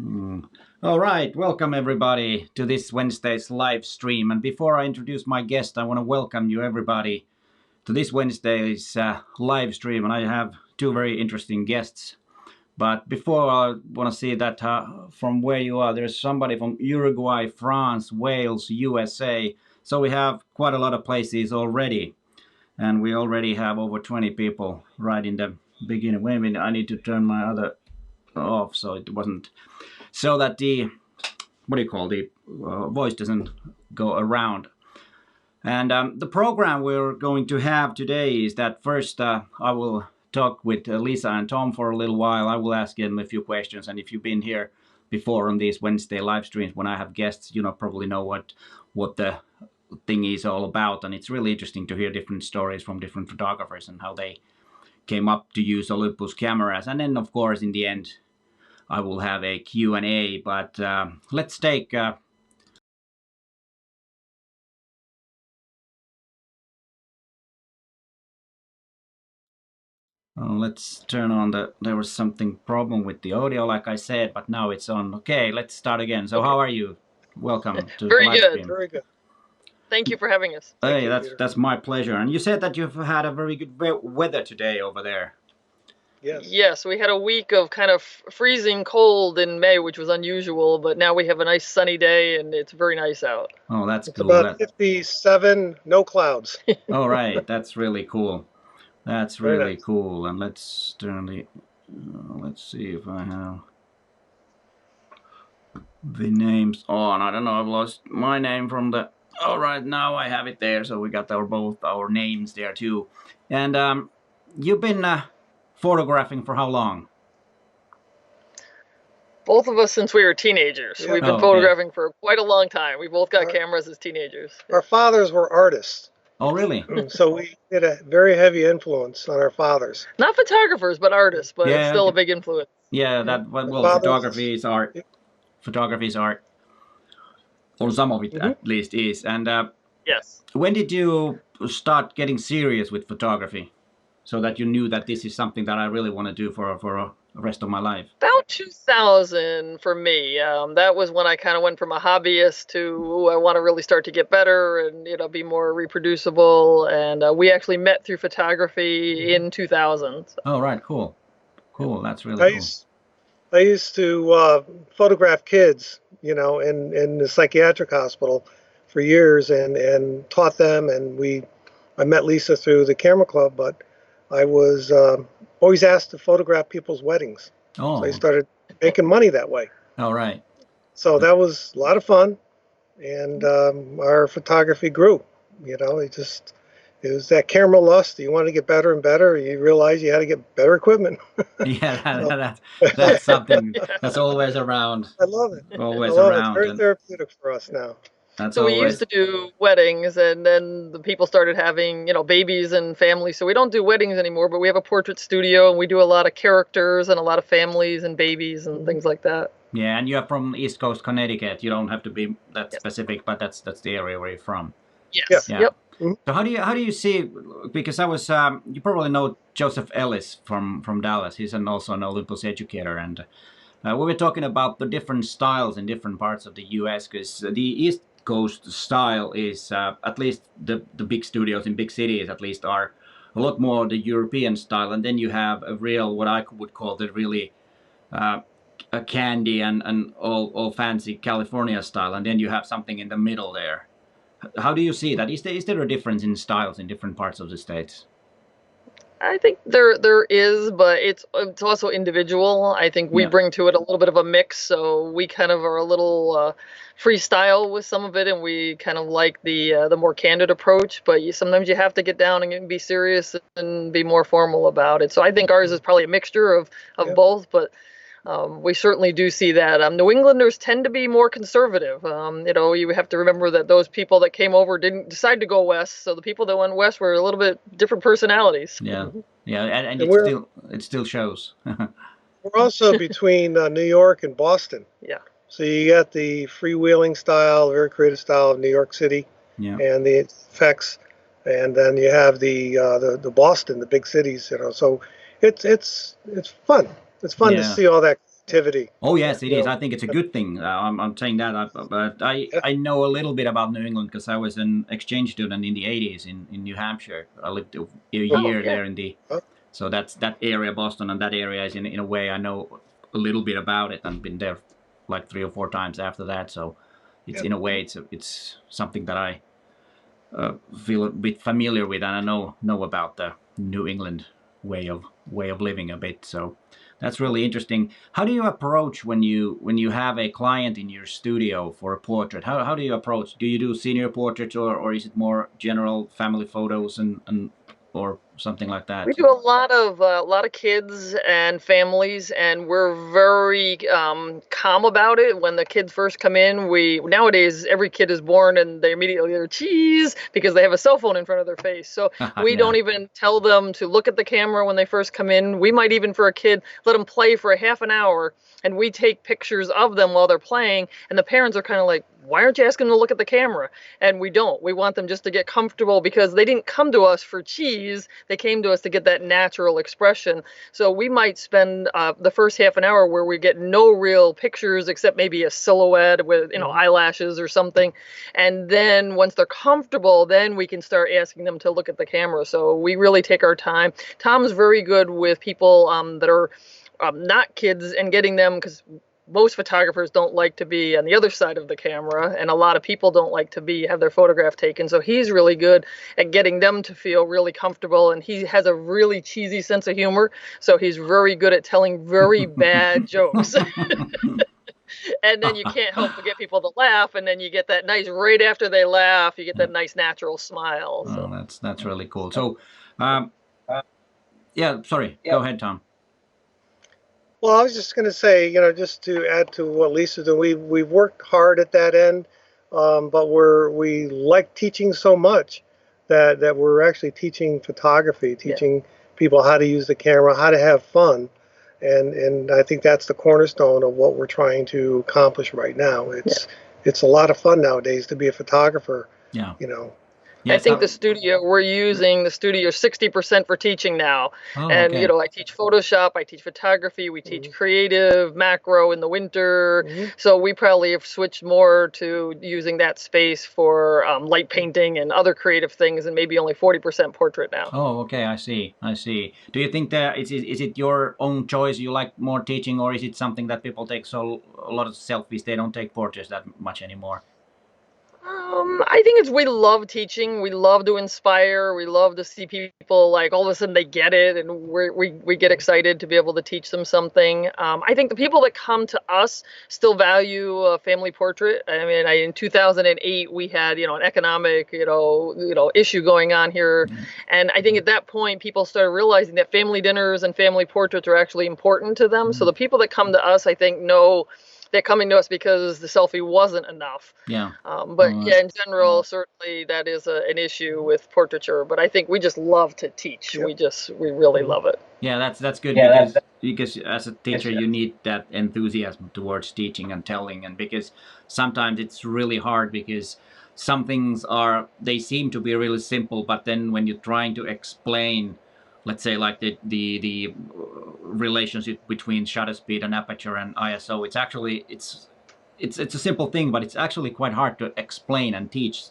Mm. All right, welcome everybody to this Wednesday's live stream. And before I introduce my guest, I want to welcome you everybody to this Wednesday's live stream. And I have two very interesting guests. But before, I want to see that from where you are, there's somebody from Uruguay, France, Wales, USA. So we have quite a lot of places already. And we already have over 20 people right in the beginning. Wait a minute, I need to turn my other off so it wasn't, so that the voice doesn't go around. And the program we're going to have today is that first I will talk with Lisa and Tom for a little while. I will ask them a few questions, and if you've been here before on these Wednesday live streams when I have guests, probably know what the thing is all about, and it's really interesting to hear different stories from different photographers and how they came up to use Olympus cameras. And then, of course, in the end, I will have a Q&A, but let's take let's turn on there was something problem with the audio, like I said, but now it's on. Okay, let's start again. So how are you? Welcome to the Very live good. stream. Very good. Thank you for having us. Hey, that's my pleasure. And you said that you've had a very good weather today over there. Yes, we had a week of kind of freezing cold in May, which was unusual, but now we have a nice sunny day and it's very nice out. Oh, that's It's cool. about 57, no clouds. All right, that's really cool. That's really cool. And let's turn the let's see if I have the names on. I don't know, I've lost my name from the. All right, now I have it there, so we got both our names there too. And you've been photographing for how long? Both of us since we were teenagers. Yeah. We've been photographing for quite a long time. We both got cameras as teenagers. Our fathers were artists. Oh, really? So we had a very heavy influence on our fathers. Not photographers, but artists, but it's still a big influence. Yeah, that photography is art. Photography is art. Or some of it at least is. And yes. When did you start getting serious with photography, so that you knew that this is something that I really want to do for the rest of my life? About 2000 for me. That was when I kind of went from a hobbyist to I want to really start to get better and be more reproducible. And we actually met through photography in 2000. So. Oh, right, cool. That's really cool. I used to photograph kids, in the psychiatric hospital for years and taught them. And I met Lisa through the camera club, but I was always asked to photograph people's weddings. Oh. So I started making money that way. All right. So that was a lot of fun, and our photography grew. It was that camera lust. You want to get better and better. You realize you had to get better equipment. Yeah, that's something that's always around. I love it. Always around. It's very therapeutic for us now. So we used to do weddings, and then the people started having, babies and families. So we don't do weddings anymore, but we have a portrait studio, and we do a lot of characters and a lot of families and babies and things like that. Yeah, and you're from East Coast, Connecticut. You don't have to be that specific, but that's the area where you're from. Yes. Yeah. Yep. So how do you see? Because I was you probably know Joseph Ellis from Dallas. He's also an Olympus educator, and we were talking about the different styles in different parts of the U.S. because the East Coast style is at least the big studios in big cities at least are a lot more the European style, and then you have a real what I would call the really a candy and all fancy California style, and then you have something in the middle there. How do you see that? Is there a difference in styles in different parts of the States? I think there is, but it's also individual. I think we bring to it a little bit of a mix, so we kind of are a little freestyle with some of it, and we kind of like the more candid approach. But sometimes you have to get down and be serious and be more formal about it. So I think ours is probably a mixture of both, but. We certainly do see that. New Englanders tend to be more conservative. You have to remember that those people that came over didn't decide to go west. So the people that went west were a little bit different personalities. Yeah, and it still shows. We're also between New York and Boston. Yeah. So you got the freewheeling style, very creative style of New York City, and the effects, and then you have the Boston, the big cities. So it's fun. It's fun to see all that activity. Oh yes, it is. I think it's a good thing. I'm saying that, but I know a little bit about New England because I was an exchange student in the 80s in New Hampshire. I lived a year there in the, so that's that area, Boston, and that area is in a way I know a little bit about it and been there like 3 or 4 times after that. So it's in a way it's something that I feel a bit familiar with, and I know about the New England way of living a bit. So that's really interesting. How do you approach when you have a client in your studio for a portrait? How do you approach? Do you do senior portraits or is it more general family photos and or something like that? We do a lot of kids and families, and we're very calm about it. When the kids first come in, nowadays every kid is born and they immediately are cheese because they have a cell phone in front of their face. So we don't even tell them to look at the camera when they first come in. We might even, for a kid, let them play for a half an hour, and we take pictures of them while they're playing. And the parents are kind of like, why aren't you asking them to look at the camera? And we don't. We want them just to get comfortable because they didn't come to us for cheese. They came to us to get that natural expression. So we might spend the first half an hour where we get no real pictures except maybe a silhouette with eyelashes or something. And then once they're comfortable, then we can start asking them to look at the camera. So we really take our time. Tom's very good with people that are not kids and getting them, because most photographers don't like to be on the other side of the camera, and a lot of people don't like to have their photograph taken. So he's really good at getting them to feel really comfortable, and he has a really cheesy sense of humor. So he's very good at telling very bad jokes. And then you can't help but get people to laugh, and then you get that nice, right after they laugh, you get that nice natural smile. So. Oh, that's really cool. So, sorry, go ahead, Tom. Well, I was just going to say, just to add to what Lisa's doing, we've worked hard at that end, but we like teaching so much that we're actually teaching photography, teaching people how to use the camera, how to have fun, and I think that's the cornerstone of what we're trying to accomplish right now. It's a lot of fun nowadays to be a photographer. Yeah. Yes, I think we're using the studio 60% for teaching now. And, I teach Photoshop, I teach photography, we teach creative, macro in the winter. So we probably have switched more to using that space for light painting and other creative things, and maybe only 40% portrait now. Oh, okay, I see. Do you think that is it your own choice? You like more teaching, or is it something that people take a lot of selfies, they don't take portraits that much anymore? I think we love teaching. We love to inspire. We love to see people like all of a sudden they get it, and we get excited to be able to teach them something. I think the people that come to us still value a family portrait. I mean, in 2008 we had an economic issue going on here, and I think at that point people started realizing that family dinners and family portraits are actually important to them. So the people that come to us, I think, know they're coming to us because the selfie wasn't enough. Yeah. In general, certainly that is an issue with portraiture. But I think we just love to teach. Yep. We really love it. Yeah, that's good because as a teacher you need that enthusiasm towards teaching and telling, and because sometimes it's really hard because some things they seem to be really simple, but then when you're trying to explain, let's say like the relationship between shutter speed and aperture and ISO, it's actually it's a simple thing, but it's actually quite hard to explain and teach.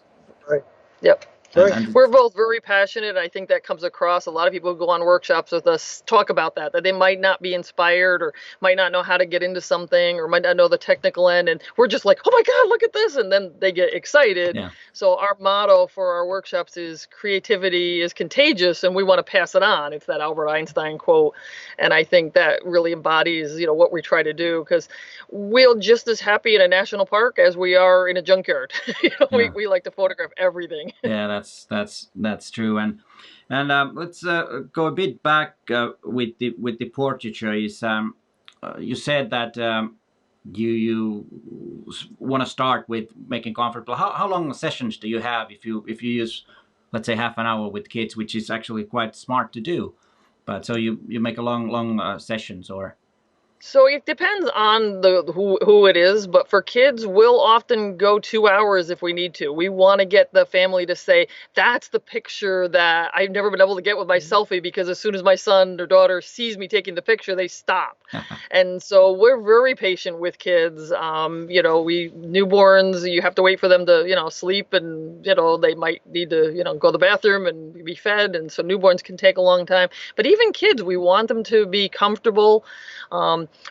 Right. Yep. And we're both very passionate. I think that comes across. A lot of people who go on workshops with us talk about that they might not be inspired or might not know how to get into something or might not know the technical end. And we're just like, oh my God, look at this. And then they get excited. Yeah. So our motto for our workshops is creativity is contagious, and we want to pass it on. It's that Albert Einstein quote. And I think that really embodies, what we try to do, because we're just as happy in a national park as we are in a junkyard. We like to photograph everything. Yeah, that's true, and let's go a bit back with the portraiture. You said that you want to start with making comfortable. How long sessions do you have if you use, let's say, half an hour with kids, which is actually quite smart to do, but so you make a long sessions or? So it depends on who it is, but for kids, we'll often go 2 hours if we need to. We want to get the family to say, that's the picture that I've never been able to get with my selfie, because as soon as my son or daughter sees me taking the picture, they stop. And so we're very patient with kids. Newborns, you have to wait for them to, sleep, and, they might need to, go to the bathroom and be fed. And so newborns can take a long time. But even kids, we want them to be comfortable.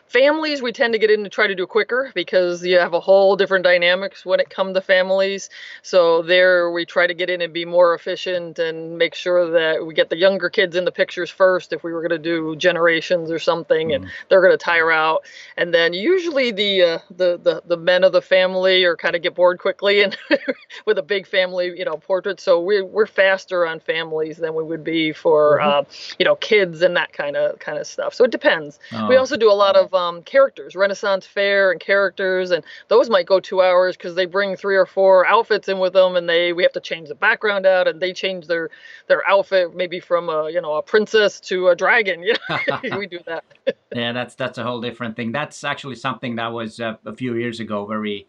Families, we tend to get in to try to do quicker, because you have a whole different dynamics when it comes to families. So there we try to get in and be more efficient and make sure that we get the younger kids in the pictures first if we were going to do generations or something, and they're going to tire out. And then usually the men of the family are kind of get bored quickly and with a big family, portrait. So we're faster on families than we would be for kids and that kind of stuff. So it depends. We also do a lot of characters, Renaissance fair and characters, and those might go 2 hours because they bring 3 or 4 outfits in with them, and we have to change the background out, and they change their outfit maybe from a princess to a dragon. We do that. Yeah, that's a whole different thing. That's actually something that was a few years ago very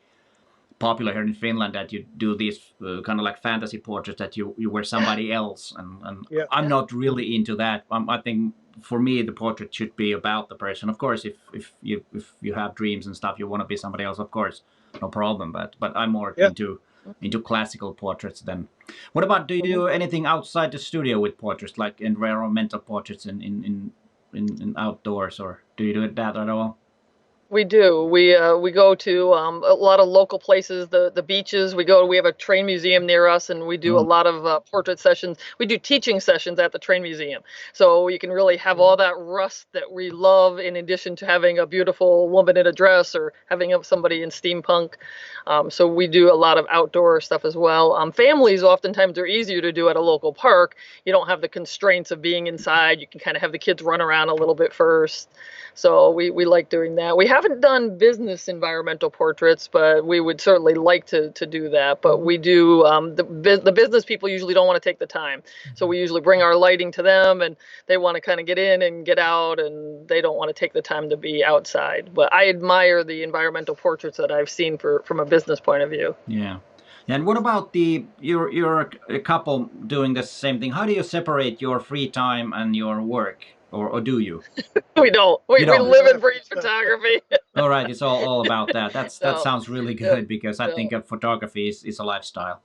popular here in Finland, that you do these kind of like fantasy portraits that you were somebody else, and I'm not really into that. I think for me the portrait should be about the person. Of course, if you have dreams and stuff, you want to be somebody else, of course, no problem. But I'm more into classical portraits than. What about, do you do anything outside the studio with portraits, like environmental portraits in outdoors, or do you do that at all? We do. We go to a lot of local places, the beaches. We have a train museum near us, and we do a lot of portrait sessions. We do teaching sessions at the train museum. So you can really have all that rust that we love, in addition to having a beautiful woman in a dress or having somebody in steampunk. So we do a lot of outdoor stuff as well. Families, oftentimes, are easier to do at a local park. You don't have the constraints of being inside. You can kind of have the kids run around a little bit first. So we like doing that. We haven't done business environmental portraits, but we would certainly like to do that. But we do, the business people usually don't want to take the time. So we usually bring our lighting to them, and they want to kind of get in and get out, and they don't want to take the time to be outside. But I admire the environmental portraits that I've seen from a business point of view. Yeah. And what about you're a couple doing the same thing. How do you separate your free time and your work? Or do you? We don't. We live and breathe photography. All right, it's all about that. That sounds really good, because I think photography is a lifestyle,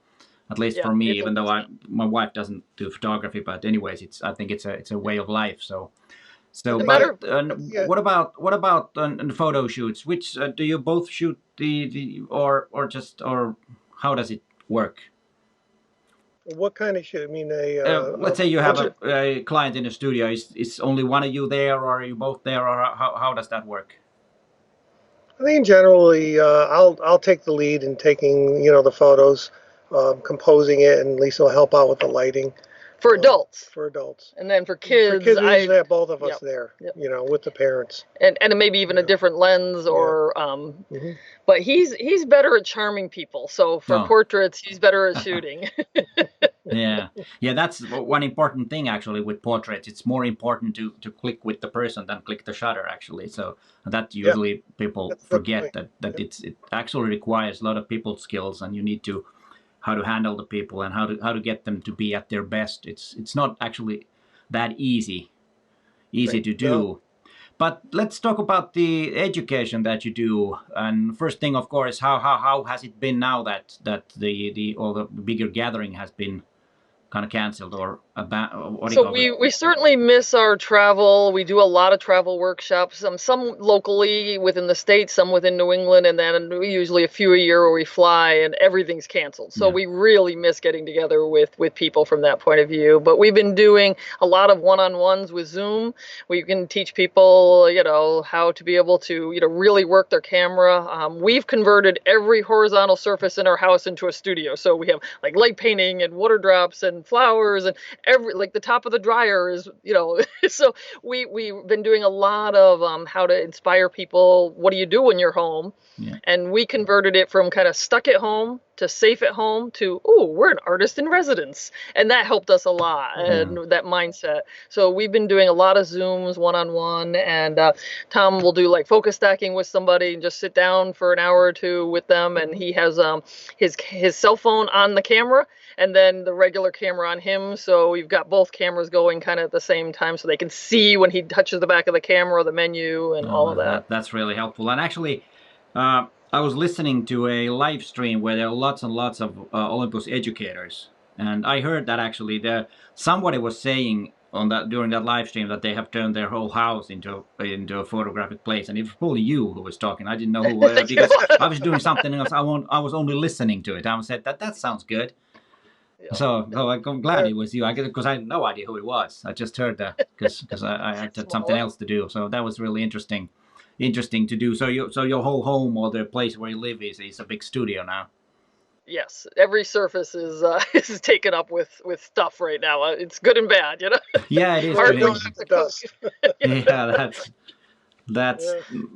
at least for me. Even though my wife doesn't do photography, but anyways, I think it's a way of life. So. But what about the photo shoots? Which do you both shoot or how does it work? What kind of shoot? I mean, let's say you have a client in the studio. Is only one of you there, or are you both there, or how does that work? I think generally, I'll take the lead in taking the photos, composing it, and Lisa will help out with the lighting. For adults. For adults. And then for kids, we usually have both of us there, with the parents. And maybe even a different lens, or but he's better at charming people. So for portraits, he's better at shooting. Yeah, that's one important thing actually with portraits. It's more important to click with the person than click the shutter actually. So that usually people forget that it actually requires a lot of people skills, and you need to how to handle the people and how to get them to be at their best. It's not actually that easy to do. No. But let's talk about the education that you do. And first thing, of course, how has it been now that all the bigger gathering has been kind of canceled, or what do you call it? We certainly miss our travel. We do a lot of travel workshops, some locally within the States, some within New England, and then usually a few a year where we fly and everything's canceled. So we really miss getting together with people from that point of view. But we've been doing a lot of one-on-ones with Zoom. We can teach people, how to be able to, really work their camera. We've converted every horizontal surface in our house into a studio. So we have like light painting and water drops and flowers, and like the top of the dryer is, so we've been doing a lot of how to inspire people. What do you do when you're home? Yeah. And we converted it from kind of stuck at home to safe at home to, oh, we're an artist in residence. And that helped us a lot, and that mindset. So we've been doing a lot of Zooms one-on-one, and Tom will do like focus stacking with somebody and just sit down for an hour or two with them. And he has his cell phone on the camera and then the regular camera on him. So we've got both cameras going kind of at the same time so they can see when he touches the back of the camera, the menu, and all of that. That's really helpful. And actually, I was listening to a live stream where there are lots and lots of Olympus educators, and I heard that actually somebody was saying on that during that live stream that they have turned their whole house into a photographic place, and it was probably you who was talking. I didn't know who because I was doing something else. I was only listening to it. I said that sounds good. Yeah. So I'm glad it was you. Because I had no idea who it was. I just heard that because I had something else to do. So that was really interesting to do. So your whole home or the place where you live is a big studio now. Yes, every surface is taken up with stuff right now. It's good and bad, Yeah, it is. Yeah,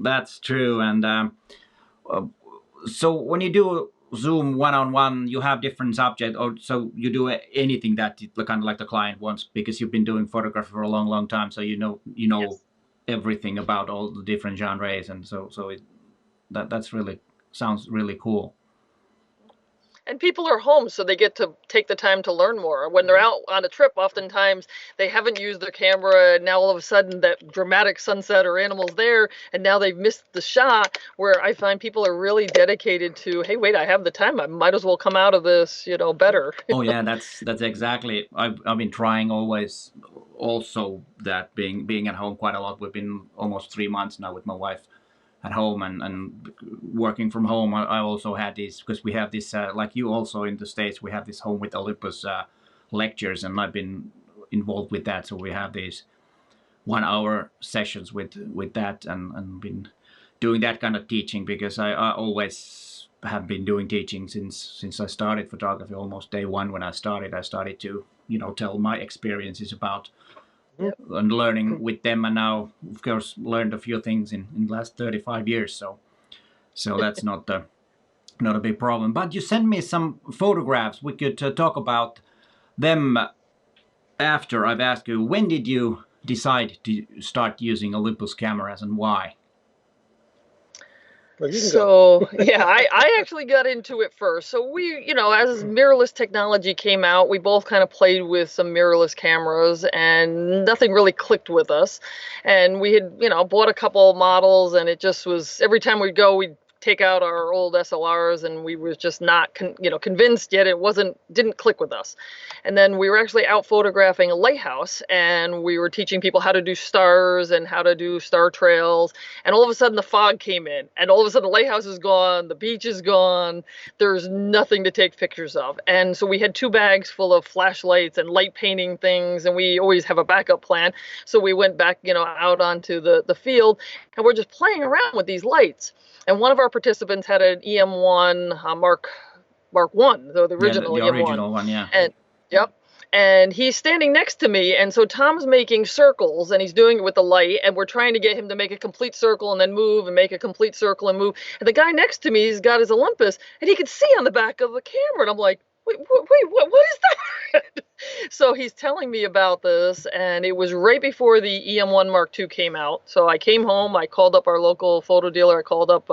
that's true. And so when you do Zoom one-on-one, you have different subjects, or so you do anything that kind of like the client wants, because you've been doing photography for a long time, so you know yes. everything about all the different genres, and so that's really sounds really cool. And people are home, so they get to take the time to learn more. When they're out on a trip, oftentimes they haven't used their camera, and now all of a sudden that dramatic sunset or animal's there, and now they've missed the shot, where I find people are really dedicated to, hey, wait, I have the time. I might as well come out of this, better. Oh, yeah, that's exactly. I've been trying always also that being at home quite a lot. We've been almost 3 months now with my wife at home and working from home. I also had these, because we have this, like you also in the States, we have this Home with Olympus lectures, and I've been involved with that. So we have these 1 hour sessions with that, and been doing that kind of teaching, because I always have been doing teaching since I started photography. Almost day one when I started to, tell my experiences about and learning with them, and now of course learned a few things in the last 35 years, so that's not a big problem. But you sent me some photographs. We could talk about them after I've asked you, when did you decide to start using Olympus cameras, and why? So yeah, I actually got into it first. So we, as mirrorless technology came out, we both kind of played with some mirrorless cameras, and nothing really clicked with us. And we had, bought a couple models, and it just was, every time we'd go, we'd take out our old SLRs, and we was just not convinced yet. It didn't click with us. And then we were actually out photographing a lighthouse, and we were teaching people how to do stars and how to do star trails, and all of a sudden the fog came in, and all of a sudden the lighthouse is gone, the beach is gone, there's nothing to take pictures of. And so we had 2 bags full of flashlights and light painting things, and we always have a backup plan. So we went back out onto the field, and we're just playing around with these lights. And one of our participants had an EM1 Mark 1, the original the EM1. Original one, yeah. And yep. And he's standing next to me, and so Tom's making circles, and he's doing it with the light, and we're trying to get him to make a complete circle and then move and make a complete circle and move. And the guy next to me, he's got his Olympus, and he could see on the back of the camera, and I'm like, wait, what is that? So he's telling me about this, and it was right before the EM1 Mark II came out. So I came home, I called up our local photo dealer, I called up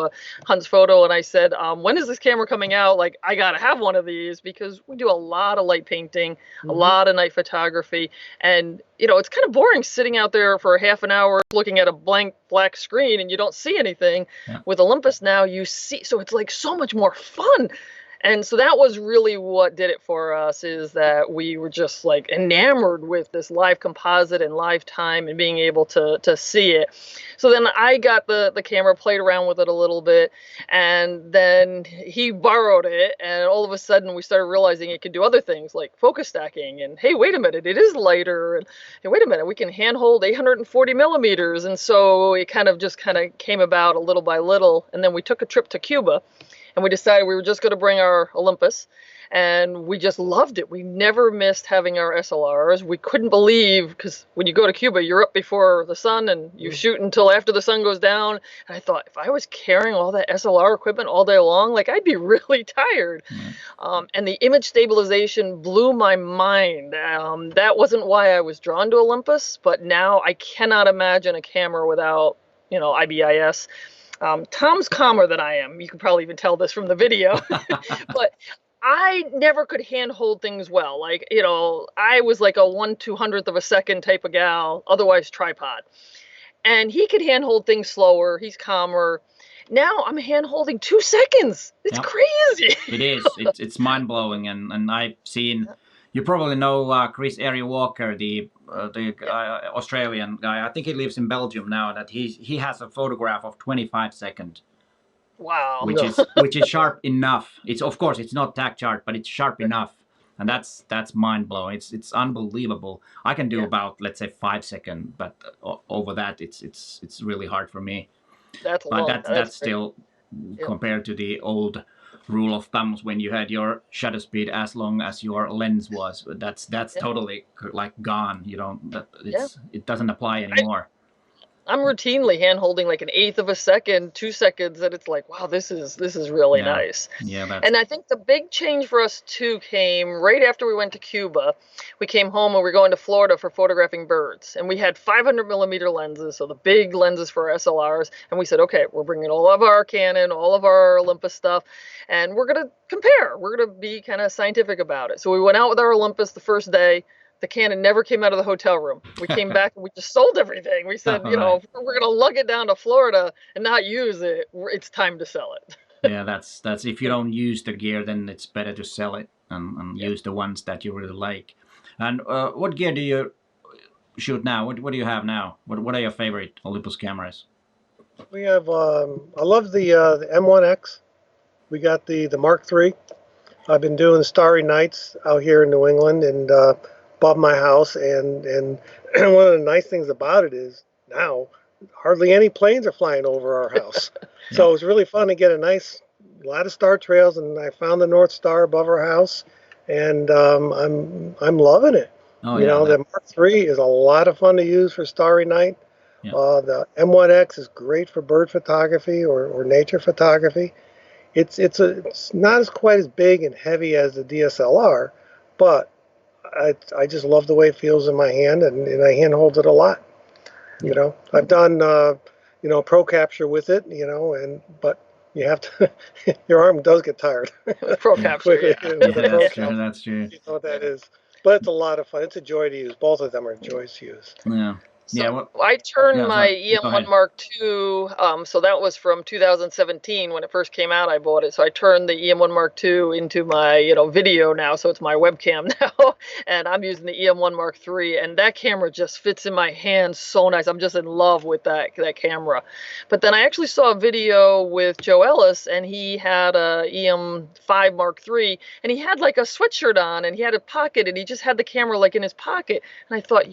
Hunt's Photo, and I said, when is this camera coming out? Like, I gotta have one of these, because we do a lot of light painting, a lot of night photography, and it's kind of boring sitting out there for half an hour looking at a blank black screen and you don't see anything. Yeah. With Olympus now, you see, so it's like so much more fun. And so that was really what did it for us, is that we were just like enamored with this live composite and live time and being able to see it. So then I got the camera, played around with it a little bit, and then he borrowed it, and all of a sudden we started realizing it could do other things like focus stacking, and hey, wait a minute, it is lighter, and hey, wait a minute, we can handhold 840 millimeters. And so it kind of came about a little by little. And then we took a trip to Cuba, and we decided we were just going to bring our Olympus, and we just loved it. We never missed having our SLRs. We couldn't believe, because when you go to Cuba, you're up before the sun and you shoot until after the sun goes down. And I thought, if I was carrying all that SLR equipment all day long, like, I'd be really tired. And the image stabilization blew my mind. That wasn't why I was drawn to Olympus, but now I cannot imagine a camera without, IBIS. Tom's calmer than I am. You can probably even tell this from the video. But I never could handhold things well. Like, I was like a 1/200th of a second type of gal, otherwise tripod. And he could handhold things slower. He's calmer. Now I'm handholding 2 seconds. It's crazy. It is. It's mind blowing. And I've seen, you probably know Chris Airy Walker, the Australian guy. I think he lives in Belgium now. That he has a photograph of 25 seconds. Wow. Which is sharp enough. It's, of course, it's not tack sharp, but it's sharp enough, and that's mind blowing. It's unbelievable. I can do about, let's say, 5 seconds, but over that it's really hard for me. That's still compared to the old rule of thumbs when you had your shutter speed as long as your lens was. That's totally like gone. You don't. It doesn't apply anymore. I'm routinely hand-holding like 1/8 of a second, 2 seconds, and it's like, wow, this is really nice. Yeah, and I think the big change for us too came right after we went to Cuba. We came home and we were going to Florida for photographing birds, and we had 500mm lenses, so the big lenses for our SLRs. And we said, okay, we're bringing all of our Canon, all of our Olympus stuff, and we're gonna compare. We're gonna be kind of scientific about it. So we went out with our Olympus the first day. The Canon never came out of the hotel room. We came back and we just sold everything. We said, if we're going to lug it down to Florida and not use it, it's time to sell it. Yeah, that's if you don't use the gear, then it's better to sell it and use the ones that you really like. And what gear do you shoot now? What do you have now? What are your favorite Olympus cameras? We have, I love the M1X. We got the Mark III. I've been doing starry nights out here in New England and above my house, and one of the nice things about it is now hardly any planes are flying over our house. So it was really fun to get a lot of star trails, and I found the North Star above our house, and I'm loving it. The Mark III is a lot of fun to use for starry night. The M1X is great for bird photography or nature photography. It's not quite as big and heavy as the DSLR, but I just love the way it feels in my hand, and I handhold it a lot. I've done pro capture with it, but you have to your arm does get tired. Pro capture, that's true. You know what that is, but it's a lot of fun. It's a joy to use. Both of them are joys to use. Yeah. So I turned my EM1 Mark II, so that was from 2017 when it first came out. I bought it, so I turned the EM1 Mark II into my video now, so it's my webcam now, and I'm using the EM1 Mark III, and that camera just fits in my hand so nice. I'm just in love with that camera. But then I actually saw a video with Joe Ellis, and he had a EM5 Mark III, and he had like a sweatshirt on, and he had a pocket, and he just had the camera like in his pocket, and I thought,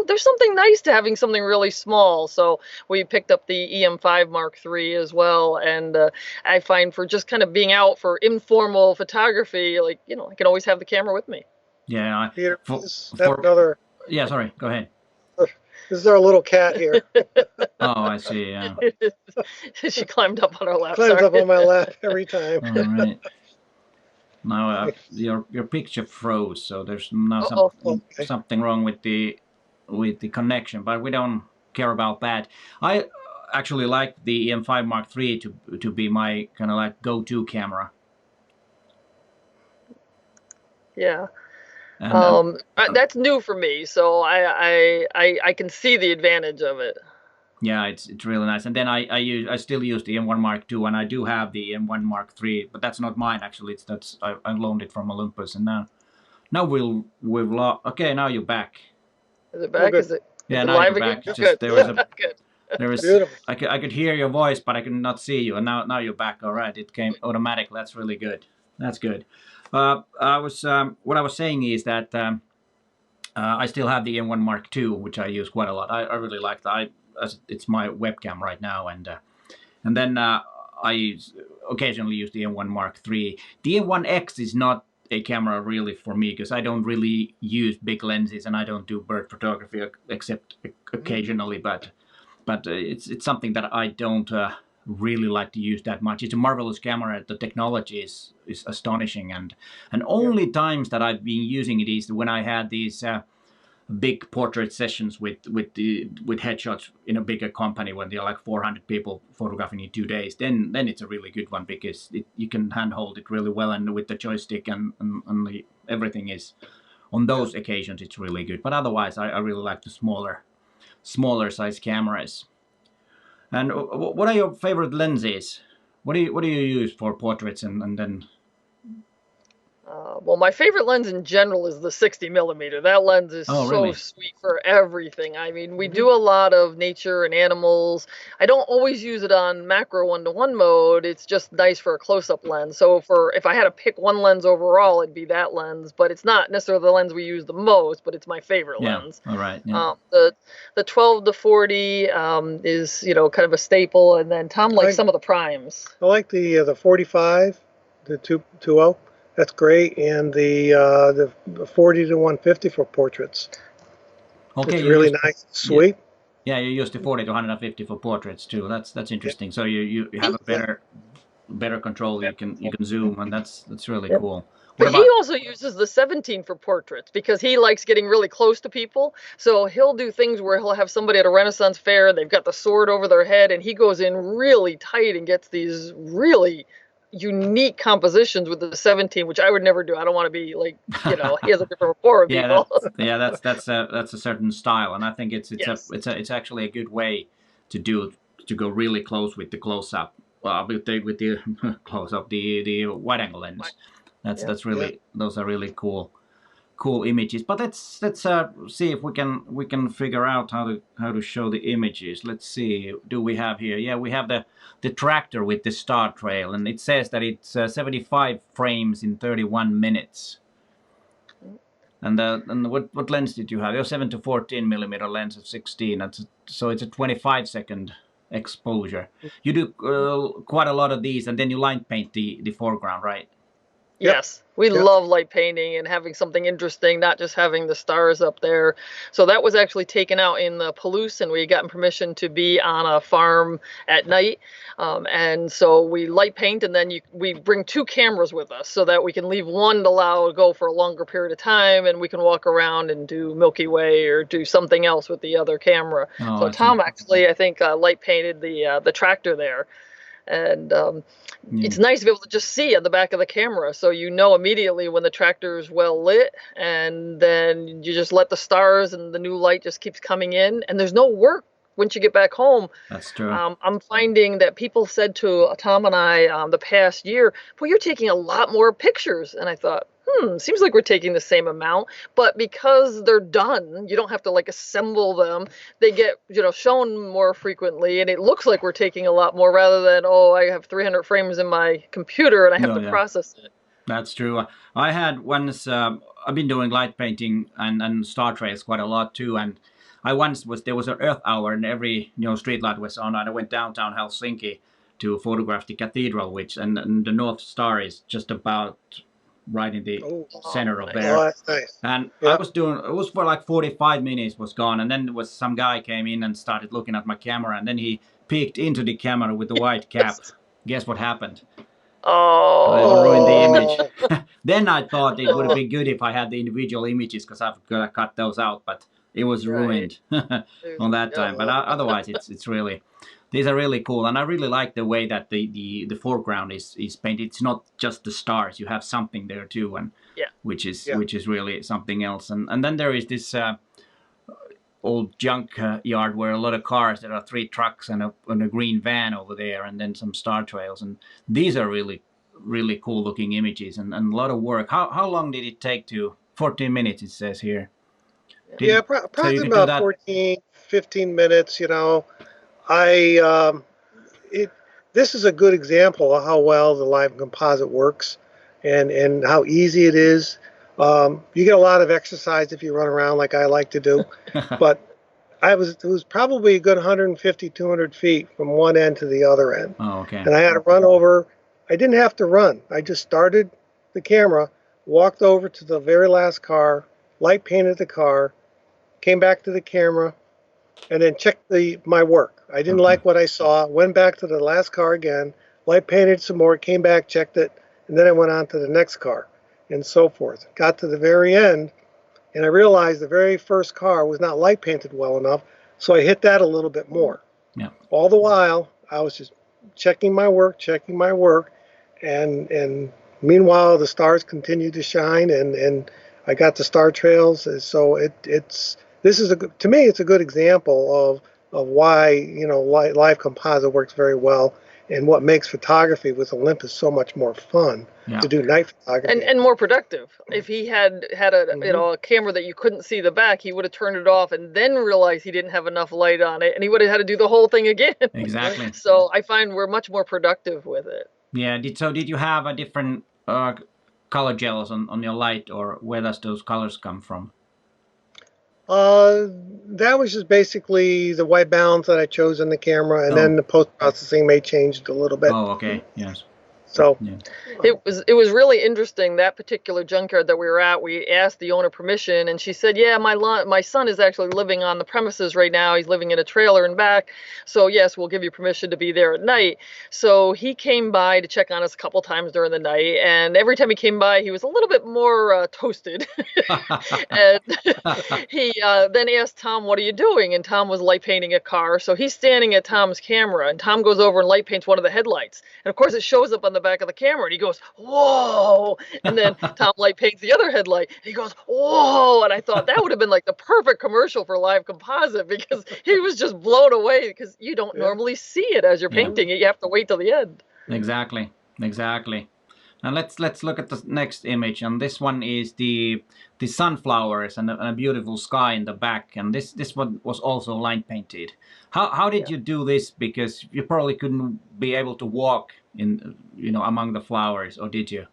there's something nice to having something really small. So we picked up the EM5 Mark III as well, and I find for just kind of being out for informal photography, like I can always have the camera with me. Yeah, Peter, another. Yeah, sorry. Go ahead. This is our little cat here. Oh, I see. Yeah. She climbed up on our lap. Climbs up on my lap every time. All right. Now your picture froze, so there's now something wrong with the connection, but we don't care about that. I actually like the EM5 Mark III to be my kind of like go-to camera. Yeah. That's new for me, so I can see the advantage of it. Yeah, it's really nice. And then I still use the M1 Mark II, and I do have the M1 Mark III, but that's not mine actually. I loaned it from Olympus, and now we've lost. Okay, now you're back. Is it back? Is it? Yeah, is now live you're again? back. Good. There was Beautiful. I could hear your voice, but I could not see you, and now you're back. All right, it came automatically. That's really good. That's good. What I was saying is that I still have the M1 Mark II, which I use quite a lot. I really like that. It's my webcam right now, and then I occasionally use the M1 Mark III. The M1X is not a camera really for me because I don't really use big lenses and I don't do bird photography except occasionally. But it's something that I don't really like to use that much. It's a marvelous camera. The technology is astonishing, and only times that I've been using it is when I had these big portrait sessions with headshots in a bigger company when there are like 400 people photographing in 2 days. Then it's a really good one because you can handhold it really well, and with the joystick and everything is on those occasions it's really good. But otherwise, I really like the smaller size cameras. And what are your favorite lenses? What do you use for portraits and then? Well, my favorite lens in general is the 60 millimeter. That lens is really? so sweet for everything. I mean, we do a lot of nature and animals. I don't always use it on macro 1:1 mode. It's just nice for a close-up lens. So if I had to pick one lens overall, it'd be that lens. But it's not necessarily the lens we use the most, but it's my favorite lens. All right. Yeah. The 12 to 40 is kind of a staple, and then Tom likes some of the primes. I like the 45, the 2.0. That's great, and the 40 to 150 for portraits. Okay, it's really nice, sweet. Yeah, you use the 40 to 150 for portraits too. That's interesting. Yeah. So you have a better control. You can zoom, and that's really cool. But he also uses the 17 for portraits because he likes getting really close to people. So he'll do things where he'll have somebody at a Renaissance fair. They've got the sword over their head, and he goes in really tight and gets these really unique compositions with the 17, which I would never do. I don't want to be like, he has a different rapport with people. That's a certain style, and I think it's actually a good way to go really close with the close up, with the close up, the wide angle lens. That's really those are really cool images. But let's see if we can figure out how to show the images. Let's see. Do we have here? Yeah, we have the tractor with the star trail, and it says that it's 75 frames in 31 minutes. And what lens did you have? Your 7 to 14 millimeter lens of 16. So it's a 25-second exposure. You do quite a lot of these, and then you line paint the foreground, right? Yes, we love light painting and having something interesting, not just having the stars up there. So that was actually taken out in the Palouse, and we had gotten permission to be on a farm at night. And so we light paint, and then we bring 2 cameras with us so that we can leave one to go for a longer period of time, and we can walk around and do Milky Way or do something else with the other camera. So Tom actually, I think, light painted the tractor there. And it's nice to be able to just see at the back of the camera, so immediately when the tractor is well lit, and then you just let the stars and the new light just keeps coming in, and there's no work once you get back home. That's true. I'm finding that people said to Tom and I the past year, well, you're taking a lot more pictures, and I thought, seems like we're taking the same amount, but because they're done, you don't have to assemble them. They get, shown more frequently, and it looks like we're taking a lot more rather than, I have 300 frames in my computer and I have to process it. That's true. I had once, I've been doing light painting and star trails quite a lot too, and there was an Earth hour, and every street light was on, and I went downtown Helsinki to photograph the cathedral, and the North Star is just about right in the center of there. Oh, that's nice. And I was it was for like 45 minutes was gone, and then there was some guy came in and started looking at my camera, and then he peeked into the camera with the white cap. Guess what happened? Oh, it ruined the image. Then I thought it would have been good if I had the individual images, because I've got to cut those out, but it was ruined on that time. But otherwise, it's really, these are really cool, and I really like the way that the foreground is painted. It's not just the stars; you have something there too, and which is really something else. And then there is this old junk yard where a lot of cars. There are 3 trucks and a green van over there, and then some star trails. And these are really cool looking images and a lot of work. How long did it take to? 14 minutes it says here. Probably about 14, 15 minutes. This is a good example of how well the live composite works, and how easy it is. You get a lot of exercise if you run around like I like to do, but it was probably a good 150, 200 feet from one end to the other end. Oh, okay. And I had to run over. I didn't have to run. I just started the camera, walked over to the very last car, light painted the car, came back to the camera, and then checked my work. I didn't like what I saw, went back to the last car again, light painted some more, came back, checked it, and then I went on to the next car, and so forth. Got to the very end, and I realized the very first car was not light painted well enough, so I hit that a little bit more. Yeah. All the while, I was just checking my work, and meanwhile the stars continued to shine, and I got the star trails. So to me it's a good example of why live composite works very well, and what makes photography with Olympus so much more fun to do night photography and more productive. If he had a camera that you couldn't see the back, he would have turned it off and then realized he didn't have enough light on it, and he would have had to do the whole thing again. Exactly. So I find we're much more productive with it. Yeah. Did you have a different color gels on your light, or where does those colors come from? That was just basically the white balance that I chose in the camera, and then the post-processing may change a little bit. Oh, okay. Yes. So it was really interesting, that particular junkyard that we were at. We asked the owner permission, and she said, yeah, my son is actually living on the premises right now. He's living in a trailer and back, so yes, we'll give you permission to be there at night. So he came by to check on us a couple times during the night, and every time he came by, he was a little bit more toasted. And he then asked Tom, what are you doing? And Tom was light painting a car. So he's standing at Tom's camera, and Tom goes over and light paints one of the headlights, and of course it shows up on the back of the camera, and he goes, whoa. And then Tom light paints the other headlight, and he goes, whoa. And I thought that would have been like the perfect commercial for live composite, because he was just blown away, because you don't normally see it as you're painting it. You have to wait till the end. Exactly. Now let's look at the next image, and this one is the sunflowers and a beautiful sky in the back, and this one was also light painted. How did you do this? Because you probably couldn't be able to walk in among the flowers, or did you?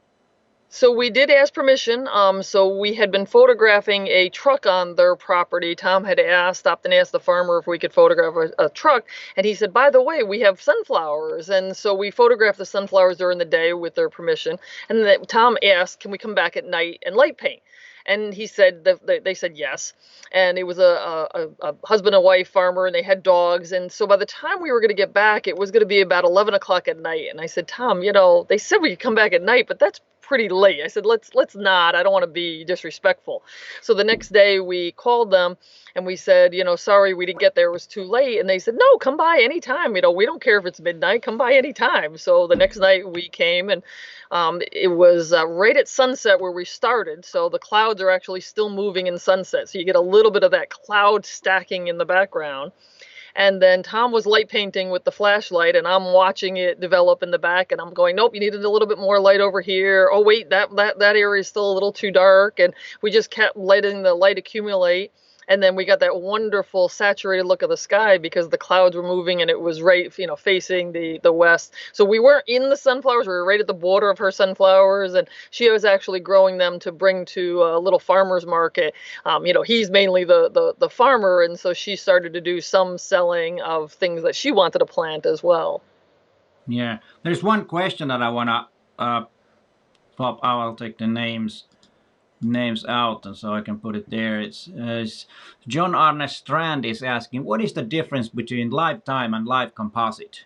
So we did ask permission. So we had been photographing a truck on their property. Tom had stopped and asked the farmer if we could photograph a truck. And he said, by the way, we have sunflowers. And so we photographed the sunflowers during the day with their permission. And then Tom asked, can we come back at night and light paint? And he said they said yes. And it was a husband and wife farmer, and they had dogs. And so by the time we were going to get back, it was going to be about 11 o'clock at night. And I said, Tom, they said we could come back at night, but that's pretty late. I said, let's not. I don't want to be disrespectful. So the next day we called them and we said, sorry, we didn't get there. It was too late. And they said, no, come by anytime. We don't care if it's midnight. Come by anytime. So the next night we came, and it was right at sunset where we started. So the clouds are actually still moving in sunset. So you get a little bit of that cloud stacking in the background. And then Tom was light painting with the flashlight, and I'm watching it develop in the back, and I'm going, nope, you needed a little bit more light over here. Oh, wait, that area is still a little too dark. And we just kept letting the light accumulate. And then we got that wonderful saturated look of the sky, because the clouds were moving, and it was right, facing the west. So we weren't in the sunflowers. We were right at the border of her sunflowers, and she was actually growing them to bring to a little farmer's market. He's mainly the farmer, and so she started to do some selling of things that she wanted to plant as well. Yeah, there's one question that I wanna pop. I'll take the names out, and so I can put it there. It's John Arne Strand is asking, what is the difference between lifetime and live composite?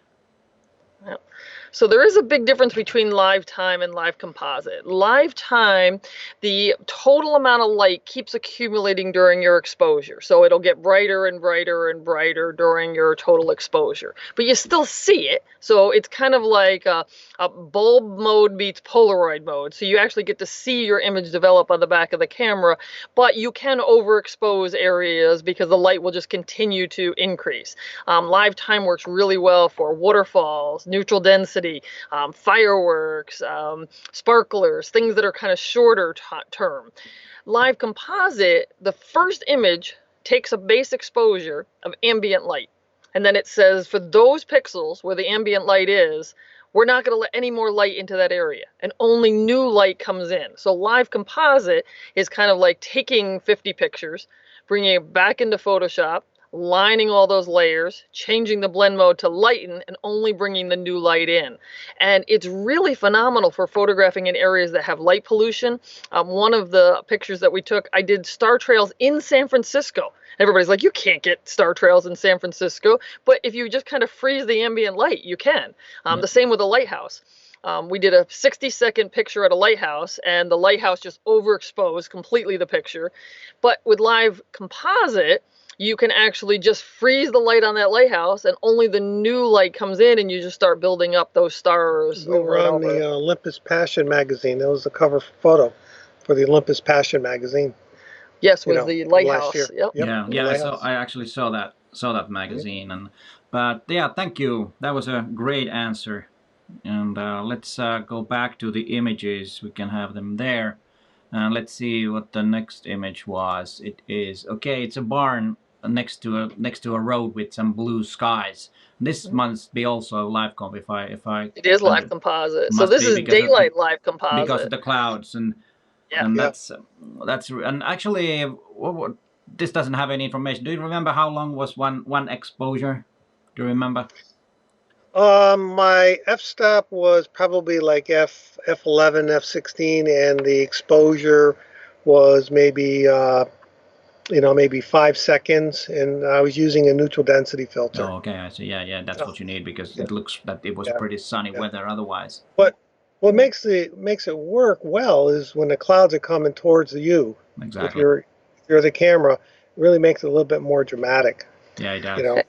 Yeah. So there is a big difference between live time and live composite. Live time, the total amount of light keeps accumulating during your exposure. So it'll get brighter and brighter and brighter during your total exposure. But you still see it. So it's kind of like a bulb mode meets Polaroid mode. So you actually get to see your image develop on the back of the camera, but you can overexpose areas because the light will just continue to increase. Live time works really well for waterfalls, neutral density, fireworks, sparklers, things that are kind of shorter term. Live composite, the first image takes a base exposure of ambient light. And then it says for those pixels where the ambient light is, we're not going to let any more light into that area, and only new light comes in. So live composite is kind of like taking 50 pictures, bringing it back into Photoshop, lining all those layers, changing the blend mode to lighten, and only bringing the new light in. And it's really phenomenal for photographing in areas that have light pollution. One of the pictures that we took, I did star trails in San Francisco. Everybody's like, you can't get star trails in San Francisco. But if you just kind of freeze the ambient light, you can. The same with a lighthouse. We did a 60-second picture at a lighthouse, and the lighthouse just overexposed completely the picture. But with live composite, you can actually just freeze the light on that lighthouse, and only the new light comes in, and you just start building up those stars. We were on the Olympus Passion magazine. That was the cover photo for the Olympus Passion magazine. Yes, with the lighthouse. Yep. Yeah. So I actually saw that magazine, but yeah, thank you. That was a great answer. And let's go back to the images. We can have them there. And let's see what the next image was. It is okay. It's a barn next to a road with some blue skies. This must be also live comp. If I it is live composite. So this is daylight live composite because of the clouds and that's and actually this doesn't have any information. Do you remember how long was one exposure? Do you remember? My f-stop was probably like f11, f16, and the exposure was maybe maybe 5 seconds, and I was using a neutral density filter. Oh, okay, I see. Yeah, that's what you need, because it looks that it was pretty sunny weather otherwise. But what makes it work well is when the clouds are coming towards you. Exactly. If you're the camera, it really makes it a little bit more dramatic. Yeah, it does.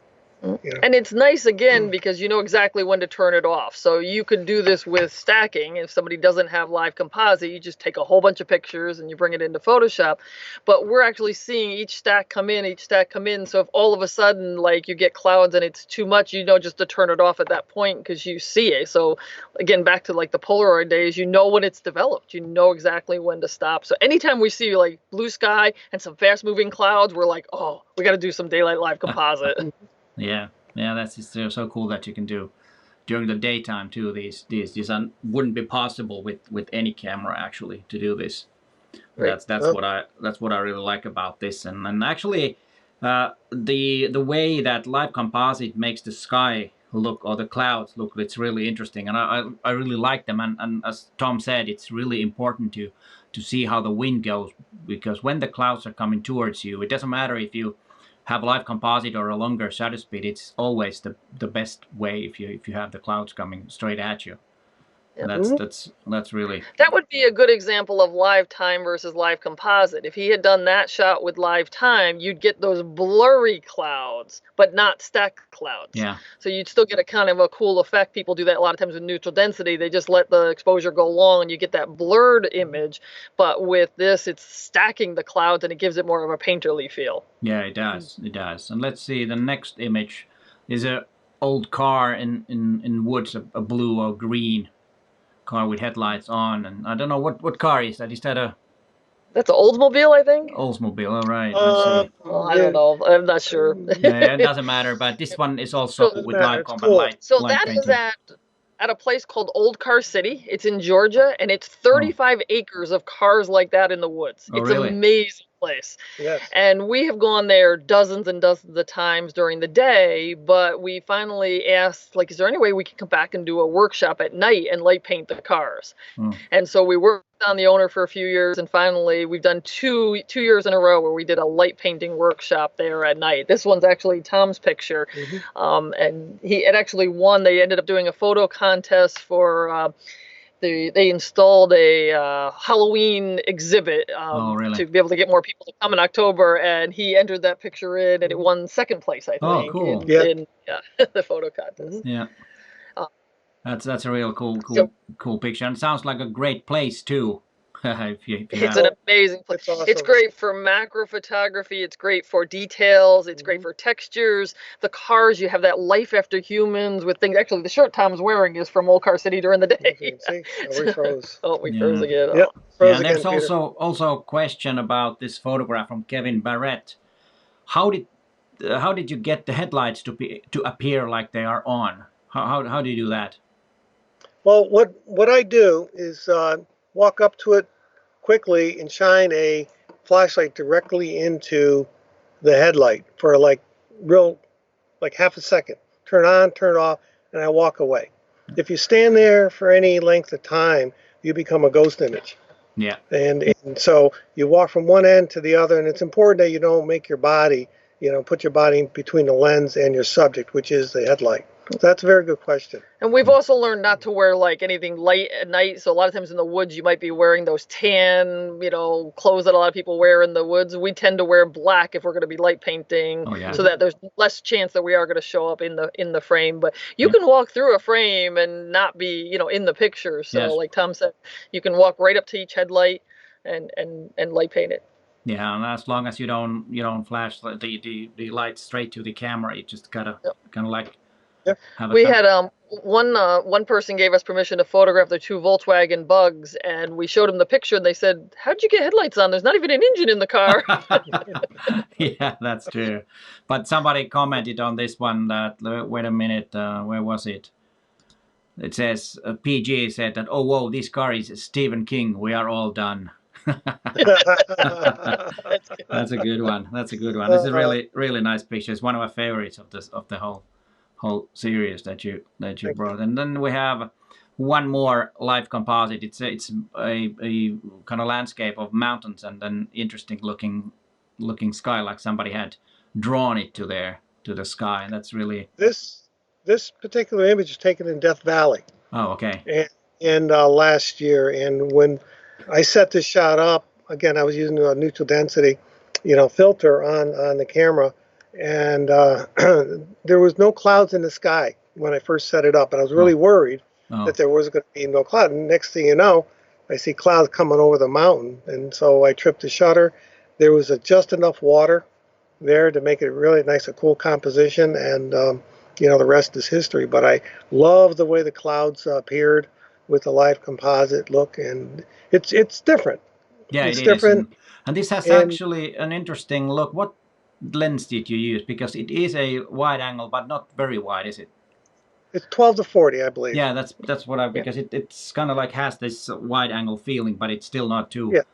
And it's nice, again, because you know exactly when to turn it off. So you could do this with stacking. If somebody doesn't have live composite, you just take a whole bunch of pictures and you bring it into Photoshop. But we're actually seeing each stack come in. So if all of a sudden, like, you get clouds and it's too much, you know just to turn it off at that point because you see it. So again, back to like the Polaroid days, you know when it's developed. You know exactly when to stop. So anytime we see like blue sky and some fast moving clouds, we're like, oh, we got to do some daylight live composite. Yeah, that's just so cool that you can do during the daytime too. These wouldn't be possible with any camera actually to do this. Right. That's what I really like about this, and actually the way that live composite makes the sky look, or the clouds look, it's really interesting, and I really like them. And as Tom said, it's really important to see how the wind goes, because when the clouds are coming towards you, it doesn't matter if you have live composite or a longer shutter speed. It's always the best way if you have the clouds coming straight at you. Yep. That's really, that would be a good example of live time versus live composite. If he had done that shot with live time, you'd get those blurry clouds, but not stacked clouds. Yeah. So you'd still get a kind of a cool effect. People do that a lot of times with neutral density. They just let the exposure go long and you get that blurred image. But with this, it's stacking the clouds and it gives it more of a painterly feel. Yeah, it does. It does. And let's see, the next image is a old car in woods, a blue or green car with headlights on, and I don't know what car is that. Is that a? That's an Oldsmobile, I think. Oldsmobile, all right. Well, I don't know. I'm not sure. Yeah, it doesn't matter. But this one is also with live combat light. So that is at a place called Old Car City. It's in Georgia, and it's 35 acres of cars like that in the woods. Oh, it's really? an amazing place. Yes. And we have gone there dozens and dozens of times during the day, but we finally asked, like, is there any way we can come back and do a workshop at night and light paint the cars? And so we worked on the owner for a few years, and finally we've done two years in a row where we did a light painting workshop there at night. This one's actually Tom's picture. And it actually won. They ended up doing a photo contest for they installed a Halloween exhibit to be able to get more people to come in October, and he entered that picture in, and it won second place, I think. Oh, cool. In the photo contest. Yeah. That's a real cool picture, and it sounds like a great place too. It's an amazing place. Awesome. It's great for macro photography. It's great for details. It's great for textures. The cars, you have that life after humans with things. Actually, the shirt Tom's wearing is from Old Car City during the day. We froze. We froze again. Yep. And there's also a question about this photograph from Kevin Barrett. How did you get the headlights to appear like they are on? How do you do that? Well, what I do is walk up to it quickly and shine a flashlight directly into the headlight for like real, like half a second, turn on, turn off, and I walk away. If you stand there for any length of time, you become a ghost image. Yeah. And so you walk from one end to the other, and it's important that you don't make your body, put your body between the lens and your subject, which is the headlight. So that's a very good question. And we've also learned not to wear like anything light at night. So a lot of times in the woods, you might be wearing those tan, clothes that a lot of people wear in the woods. We tend to wear black if we're going to be light painting, so that there's less chance that we are going to show up in the frame. But you can walk through a frame and not be, in the picture. So like Tom said, you can walk right up to each headlight and light paint it. Yeah, and as long as you don't flash the light straight to the camera, you just gotta kind of like. Yep. We had one person gave us permission to photograph their 2 Volkswagen Bugs, and we showed them the picture, and they said, "How'd you get headlights on? There's not even an engine in the car." Yeah, that's true. But somebody commented on this one that wait a minute, where was it? It says PG said that, "Oh whoa, this car is Stephen King. We are all done." That's a good one. That's a good one. This is really nice picture. It's one of my favorites of the whole series that you brought. And then we have one more live composite. It's a kind of landscape of mountains and an interesting looking sky, like somebody had drawn it to the sky. And that's really this particular image is taken in Death Valley. Oh, okay. And last year, and when I set this shot up, again, I was using a neutral density, filter on the camera. And there was no clouds in the sky when I first set it up, and I was really worried that there was going to be no cloud. And next thing you know, I see clouds coming over the mountain, and so I tripped the shutter. There was just enough water there to make it really nice, a cool composition, and the rest is history. But I love the way the clouds appeared with the live composite look, and it's different. Yeah, it's different. And this has actually an interesting look. What lens did you use? Because it is a wide angle, but not very wide, is it? It's 12 to 40, I believe. Yeah, that's what because it's kind of like has this wide angle feeling, but it's still not too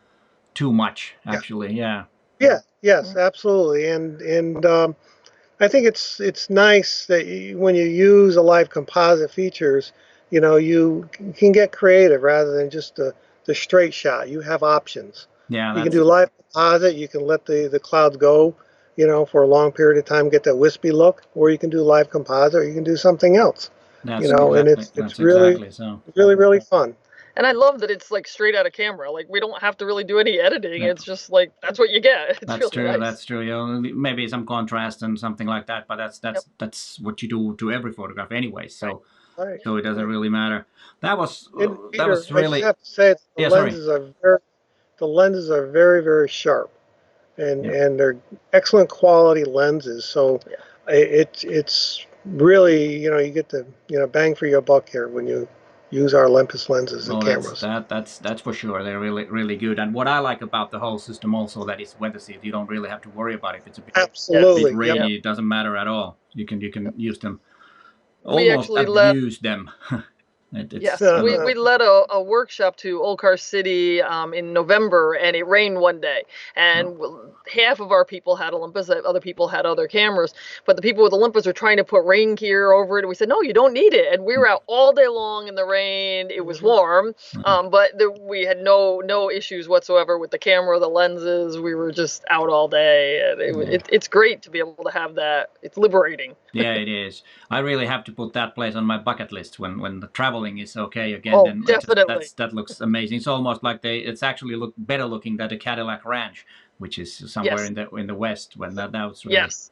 much actually. Yeah. Yes, absolutely. And I think it's nice that when you use a live composite features, you can get creative rather than just the straight shot. You have options. Yeah. You can do live composite. You can let the clouds go, for a long period of time, get that wispy look, or you can do live composite, or you can do something else. And it's really fun. And I love that it's like straight out of camera. Like we don't have to really do any editing. It's just like that's what you get. It's that's really true. Nice. That's true. Maybe some contrast and something like that, but that's what you do to every photograph anyway. So so it doesn't really matter. That was really. I have to say the lenses are very, very sharp. And they're excellent quality lenses, so it's really you get the bang for your buck here when you use our Olympus lenses and cameras. That's for sure. They're really good. And what I like about the whole system also that is weather safe. You don't really have to worry about if it's a bit rainy. It doesn't matter at all. You can use them. Almost abuse them. Yes, we led a workshop to Old Car City in November, and it rained one day. And half of our people had Olympus, other people had other cameras. But the people with Olympus were trying to put rain gear over it. And we said, no, you don't need it. And we were out all day long in the rain. It was warm, but we had no issues whatsoever with the camera, the lenses. We were just out all day. And it's great to be able to have that. It's liberating. Yeah, it is. I really have to put that place on my bucket list when the traveling is okay again. Oh, then definitely. That looks amazing. It's almost like it's actually look better looking than the Cadillac Ranch, which is somewhere in the west. When that was really. Yes.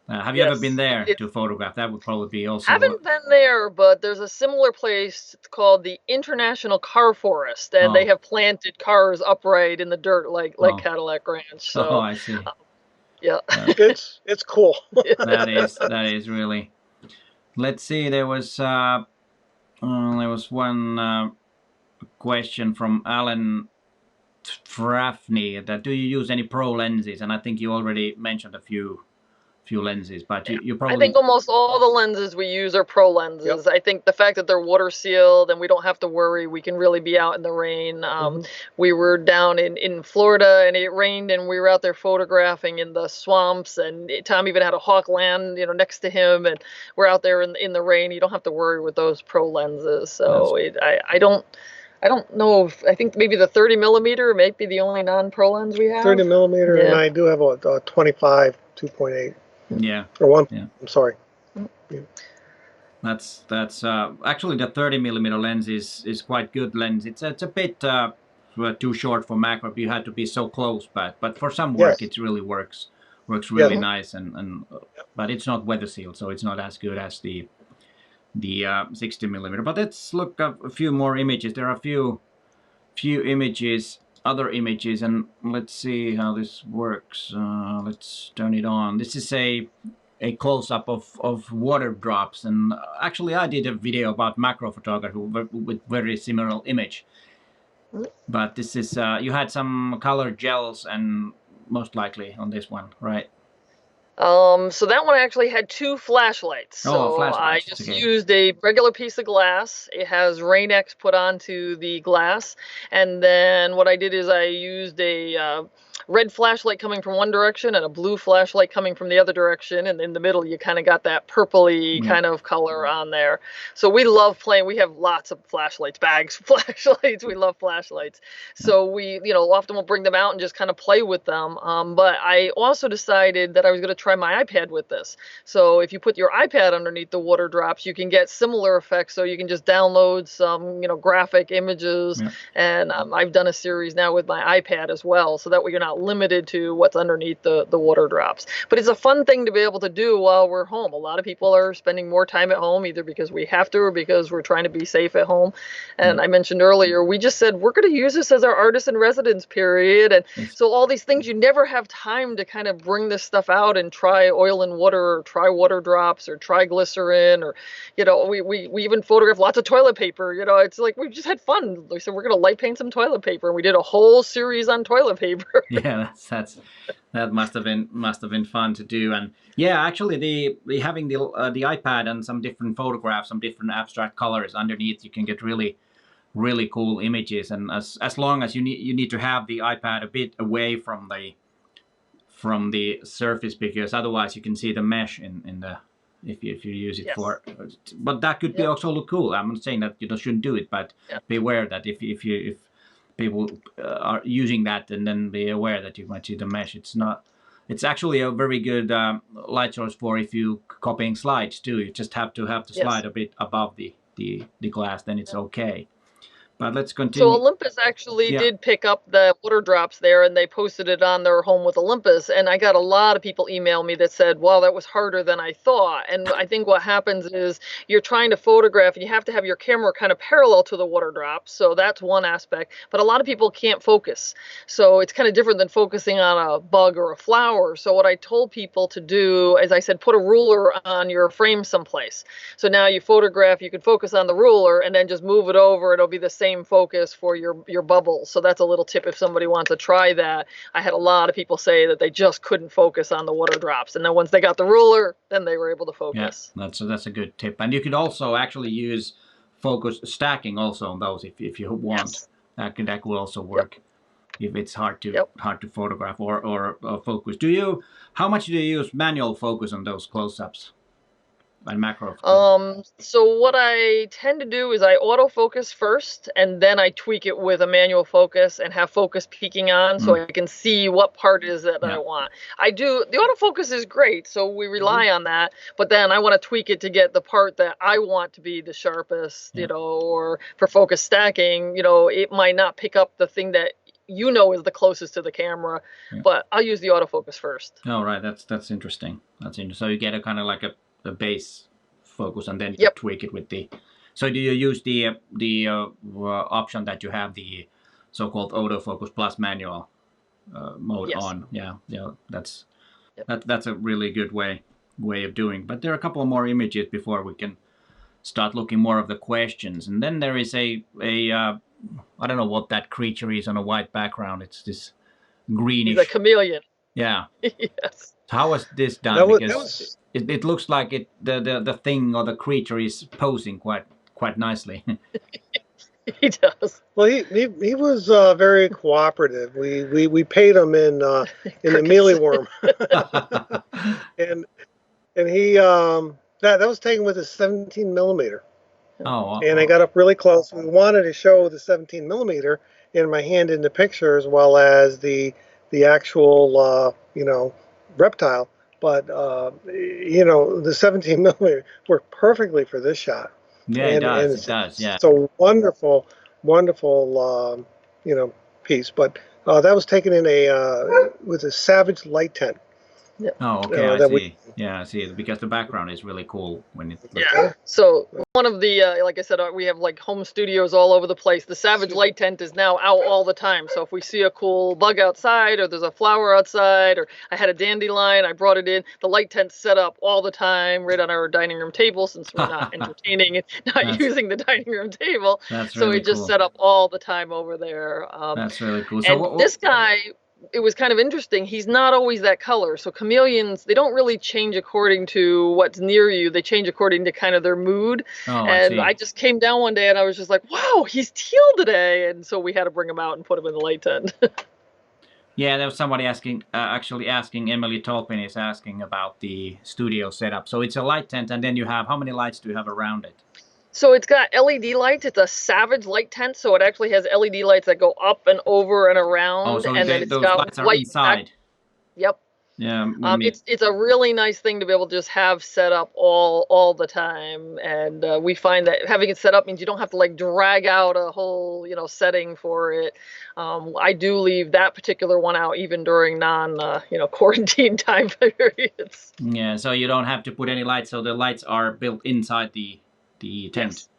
Have you ever been there to photograph? That would probably be also. Haven't been there, but there's a similar place called the International Car Forest, and they have planted cars upright in the dirt like Cadillac Ranch. So, I see. It's cool. That is really. Let's see. There was one question from Alan Frafney that do you use any pro lenses? And I think you already mentioned a few few lenses, but you I probably. think almost all the lenses we use are pro lenses. Yep. I think the fact that they're water sealed and we don't have to worry, we can really be out in the rain. We were down in Florida and it rained and we were out there photographing in the swamps, and Tom even had a hawk land, next to him, and we're out there in the rain. You don't have to worry with those pro lenses. So I don't know if, I think maybe the 30 millimeter might be the only non-pro lens we have. 30 millimeter, Yeah. and I do have a 25 2.8. Yeah. Or one. Yeah. I'm sorry. That's actually the 30 millimeter lens is quite good lens. It's a bit too short for macro. You had to be so close, but for some work it really works really nice, and but it's not weather sealed, so it's not as good as the 60 millimeter. But let's look up a few more images. There are a few images, other images, and let's see how this works. Let's turn it on. This is a close-up of water drops, and actually I did a video about macro photography with very similar image. But this is you had some color gels, and most likely on this one, right? So that one actually had two flashlights. So flashlights. I just used a regular piece of glass. It has Rain-X put onto the glass. And then what I did is I used a red flashlight coming from one direction and a blue flashlight coming from the other direction. And in the middle, you kind of got that purpley kind of color on there. So we love playing. We have lots of flashlights, bags of flashlights. We love flashlights. So we, often we'll bring them out and just kind of play with them. But I also decided that I was going to try my iPad with this. So if you put your iPad underneath the water drops, you can get similar effects. So you can just download some, graphic images. And I've done a series now with my iPad as well. So that way you're not limited to what's underneath the water drops. But it's a fun thing to be able to do while we're home. A lot of people are spending more time at home, either because we have to or because we're trying to be safe at home. And I mentioned earlier, we just said we're going to use this as our artist in residence period. And so all these things, you never have time to kind of bring this stuff out and try oil and water, or try water drops, or try glycerin, or we even photographed lots of toilet paper. It's like we just had fun. We said we're going to light paint some toilet paper, and we did a whole series on toilet paper. Yeah, that must have been fun to do. And yeah, actually the having the iPad and some different photographs, some different abstract colors underneath, you can get really cool images. And as long as you need to have the iPad a bit away from the surface, because otherwise you can see the mesh in the if you use it for. But that could be also look cool. I'm not saying that you shouldn't do it, but beware that if people are using that, and then be aware that you might see the mesh. It's actually a very good light source for if you copying slides too. You just have to have the slide a bit above the glass, then it's okay. But let's continue. So Olympus actually did pick up the water drops there, and they posted it on their Home with Olympus. And I got a lot of people email me that said, wow, that was harder than I thought. And I think what happens is you're trying to photograph, and you have to have your camera kind of parallel to the water drops. So that's one aspect. But a lot of people can't focus. So it's kind of different than focusing on a bug or a flower. So what I told people to do, as I said, put a ruler on your frame someplace. So now you photograph, you can focus on the ruler and then just move it over. It'll be the same focus for your bubbles. So that's a little tip if somebody wants to try that. I had a lot of people say that they just couldn't focus on the water drops, and then once they got the ruler, then they were able to focus. Yeah, that's a good tip. And you could also actually use focus stacking also on those if you want. That could also work if it's hard to photograph or focus. How much do you use manual focus on those close-ups? And macro. So what I tend to do is I autofocus first, and then I tweak it with a manual focus and have focus peeking on, so I can see what part it is that I want. The autofocus is great, so we rely on that, but then I want to tweak it to get the part that I want to be the sharpest, or for focus stacking, it might not pick up the thing that is the closest to the camera, but I'll use the autofocus first. Oh, right, that's interesting. So you get a kind of like a base focus, and then you tweak it with the. So do you use the option that you have the so-called autofocus plus manual mode on? Yeah, that's a really good way of doing. But there are a couple more images before we can start looking more of the questions. And then there is a I don't know what that creature is on a white background. It's this greenish. He's a chameleon. Yeah. Yes. So how was this done? That Because was it looks like the thing or the creature is posing quite nicely. He does. well. He was very cooperative. We paid him in the Crickets. mealyworm, and he that was taken with a 17 millimeter. Oh, And I got up really close. We wanted to show the 17 millimeter in my hand in the picture as well as the actual reptile. But the 17 millimeter worked perfectly for this shot. yeah, it And does. It it's does. Yeah. a wonderful, wonderful piece. But that was taken in with a Savage light tent. Oh, okay, I That see. Yeah, I see. Because the background is really cool when it looks. Yeah. So one of the, like I said, we have like home studios all over the place. The Savage light tent is now out all the time. So if we see a cool bug outside, or there's a flower outside, or I had a dandelion, I brought it in. The light tent's set up all the time, right on our dining room table, since we're not entertaining and not using the dining room table. That's So really we just cool. set up all the time over there. That's really cool. So And this guy, it was kind of interesting. He's not always that color. So chameleons, they don't really change according to what's near you. They change according to kind of their mood. Oh, And I I see. just came down one day and I was just like, wow, he's teal today. And so we had to bring him out and put him in the light tent. Yeah, there was somebody asking, actually asking, Emily Tolpin is asking about the studio setup. So it's a light tent, and then you have, how many lights do you have around it? So it's got LED lights. It's a Savage light tent. So it actually has LED lights that go up and over and around. Oh, so and then it's those got lights are white inside. Yep. Yeah, I mean, It's a really nice thing to be able to just have set up all the time, and we find that having it set up means you don't have to like drag out a whole setting for it. I do leave that particular one out even during non quarantine time periods. yeah, so you don't have to put any lights. So the lights are built inside the tent. Yes.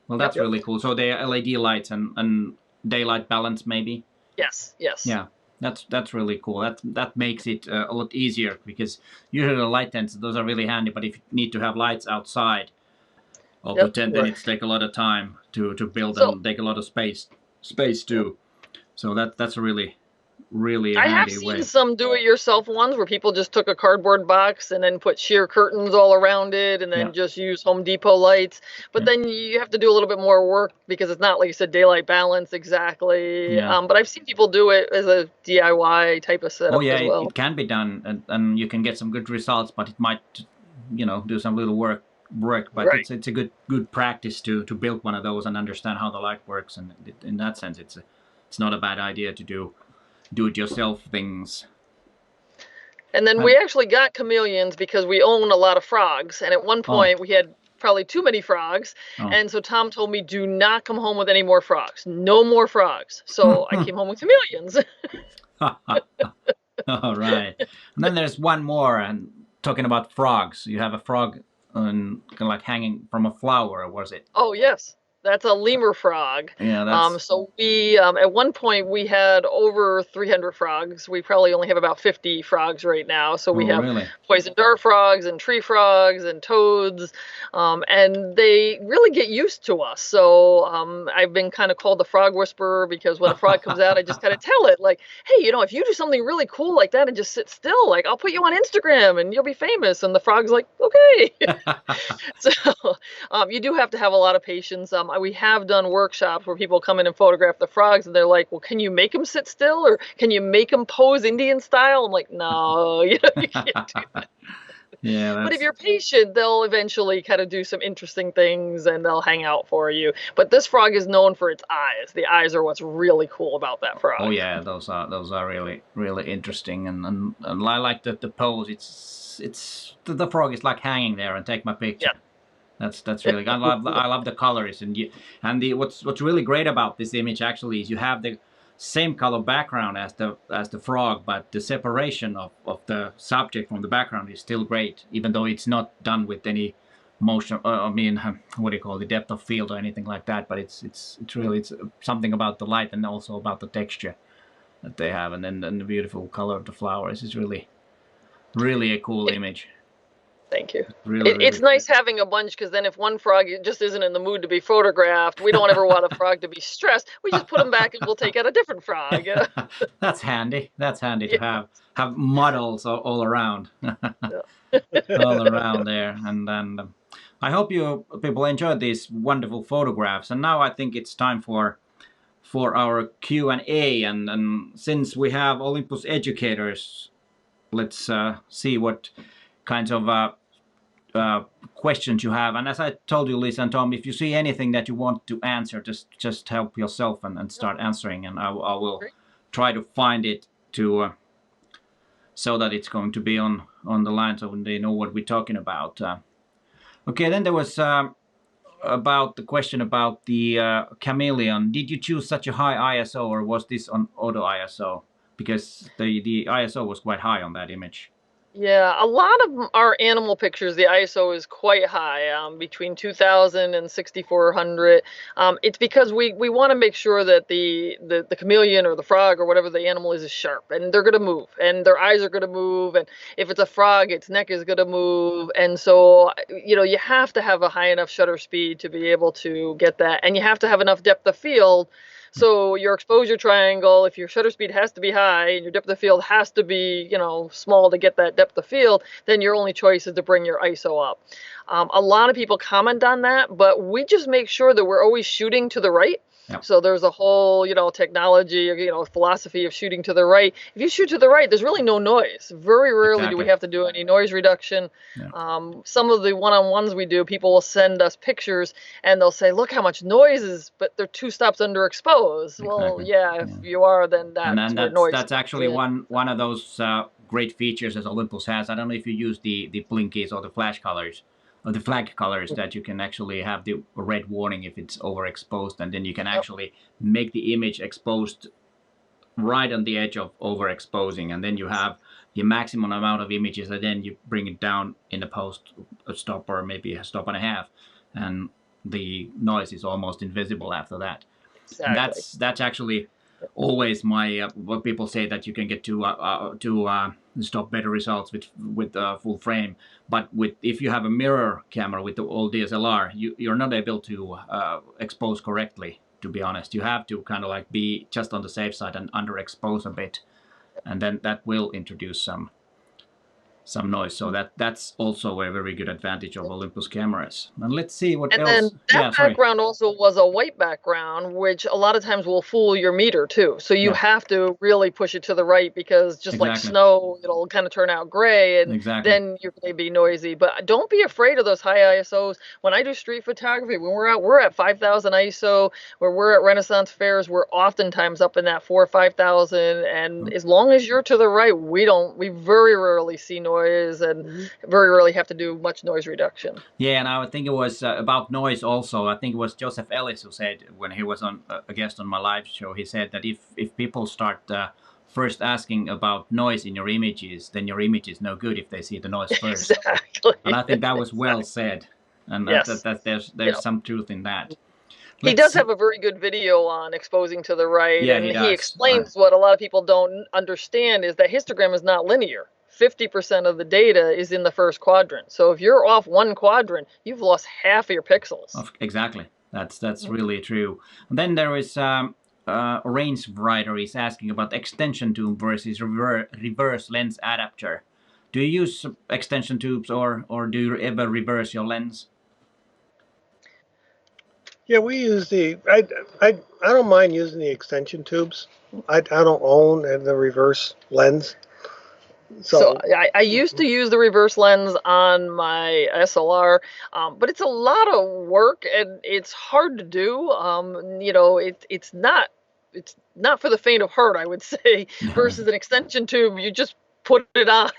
Well, that's Yep. really cool. So they are LED lights and daylight balance maybe. Yes. Yeah, that's really cool. That makes it a lot easier, because usually the light tents, those are really handy. But if you need to have lights outside of the tent, then Right. it's take a lot of time to build So- and take a lot of space too. So that's a really I have handy seen way. some do-it-yourself ones where people just took a cardboard box and then put sheer curtains all around it, and then Yeah. just use Home Depot lights. But Yeah. then you have to do a little bit more work because it's not, like you said, daylight balance exactly. Yeah. But I've seen people do it as a DIY type of setup Oh yeah, as well. it can be done, and you can get some good results, but it might, do some little work. But Right. it's a good practice to build one of those and understand how the light works. And in that sense, it's not a bad idea to do it yourself things. And then we actually got chameleons because we own a lot of frogs. And at one point we had probably too many frogs. Oh. And so Tom told me, do not come home with any more frogs. No more frogs. So I came home with chameleons. All right. And then there's one more, and talking about frogs, you have a frog kind of like hanging from a flower, or was it? Oh, yes. That's a lemur frog. Yeah, that's So we, at one point, we had over 300 frogs. We probably only have about 50 frogs right now. So we have really. poison dart frogs and tree frogs and toads, and they really get used to us. So I've been kind of called the frog whisperer, because when a frog comes out, I just kind of tell it, like, hey, if you do something really cool like that and just sit still, like, I'll put you on Instagram and you'll be famous. And the frog's like, okay. So you do have to have a lot of patience. We have done workshops where people come in and photograph the frogs, and they're like, well, can you make them sit still, or can you make them pose Indian style? I'm like, no, you can't do that. Yeah, But if you're patient, they'll eventually kind of do some interesting things, and they'll hang out for you. But this frog is known for its eyes. The eyes are what's really cool about that frog. Oh yeah, those are really interesting, and I like the pose. It's the frog is like hanging there, and take my picture. Yeah. That's really good. I love the colors, and what's really great about this image actually is you have the same color background as the frog, but the separation of the subject from the background is still great, even though it's not done with any motion. What do you call it, the depth of field or anything like that. But it's really something about the light, and also about the texture that they have, and then the beautiful color of the flowers is really a cool image. Thank you. Really, It's really. nice having a bunch, because then if one frog just isn't in the mood to be photographed, we don't ever want a frog to be stressed. We just put them back and we'll take out a different frog. That's handy. That's handy to Yeah. have models all around, Yeah. all around there. And then I hope you people enjoyed these wonderful photographs. And now I think it's time for our Q&A. And since we have Olympus educators, let's see what kinds of questions you have. And as I told you, Lisa and Tom, if you see anything that you want to answer, just help yourself and start answering, and I will try to find it to so that it's going to be on the line so they know what we're talking about. Okay, then there was about the question about the chameleon. Did you choose such a high ISO, or was this on auto ISO? Because the ISO was quite high on that image. Yeah, a lot of our animal pictures, the ISO is quite high, between 2000 and 6400. It's because we want to make sure that the chameleon or the frog or whatever the animal is sharp, and they're going to move, and their eyes are going to move, and if it's a frog, its neck is going to move, and so you have to have a high enough shutter speed to be able to get that, and you have to have enough depth of field. So your exposure triangle, if your shutter speed has to be high and your depth of field has to be, small to get that depth of field, then your only choice is to bring your ISO up. A lot of people comment on that, but we just make sure that we're always shooting to the right. Yep. So there's a whole, technology or, philosophy of shooting to the right. If you shoot to the right, there's really no noise. Very rarely do we have to do any noise reduction. Yeah. Some of the one-on-ones we do, people will send us pictures and they'll say, look how much noise is, but they're 2 stops underexposed. Exactly. Well, yeah, if you are, then that's actually one of those great features that Olympus has. I don't know if you use the blinkies or the flash colors, or the flag colors, that you can actually have the red warning if it's overexposed, and then you can actually make the image exposed right on the edge of overexposing, and then you have the maximum amount of images, and then you bring it down in a post a stop or maybe a stop and a half, and the noise is almost invisible after that. Exactly. And that's actually always my what people say, that you can get to stop better results with full frame, but if you have a mirror camera with the old DSLR, you're not able to expose correctly. To be honest, you have to kind of like be just on the safe side and underexpose a bit, and then that will introduce some noise. So that's also a very good advantage of Olympus cameras. And let's see what else. And then that background also was a white background, which a lot of times will fool your meter too. So you have to really push it to the right, because just like snow, it'll kind of turn out gray, and then you're going to be noisy. But don't be afraid of those high ISOs. When I do street photography, when we're at 5,000 ISO, where we're at Renaissance fairs, we're oftentimes up in that 4,000 or 5,000. And as long as you're to the right, we very rarely see noise. And very rarely have to do much noise reduction. Yeah, and I think it was about noise also. I think it was Joseph Ellis who said, when he was on a guest on my live show, he said that if people start first asking about noise in your images, then your image is no good if they see the noise first. Exactly. And I think that was well said. And there's some truth in that. He does have a very good video on exposing to the right, and he explains what a lot of people don't understand is that histogram is not linear. 50% of the data is in the first quadrant. So if you're off one quadrant, you've lost half of your pixels. Exactly. That's really true. And then there is Range Writer is asking about extension tube versus reverse lens adapter. Do you use extension tubes, or do you ever reverse your lens? Yeah, we use I don't mind using the extension tubes. I don't own the reverse lens. So I used to use the reverse lens on my SLR, but it's a lot of work and it's hard to do. It's not for the faint of heart, I would say. Versus an extension tube, you just put it on.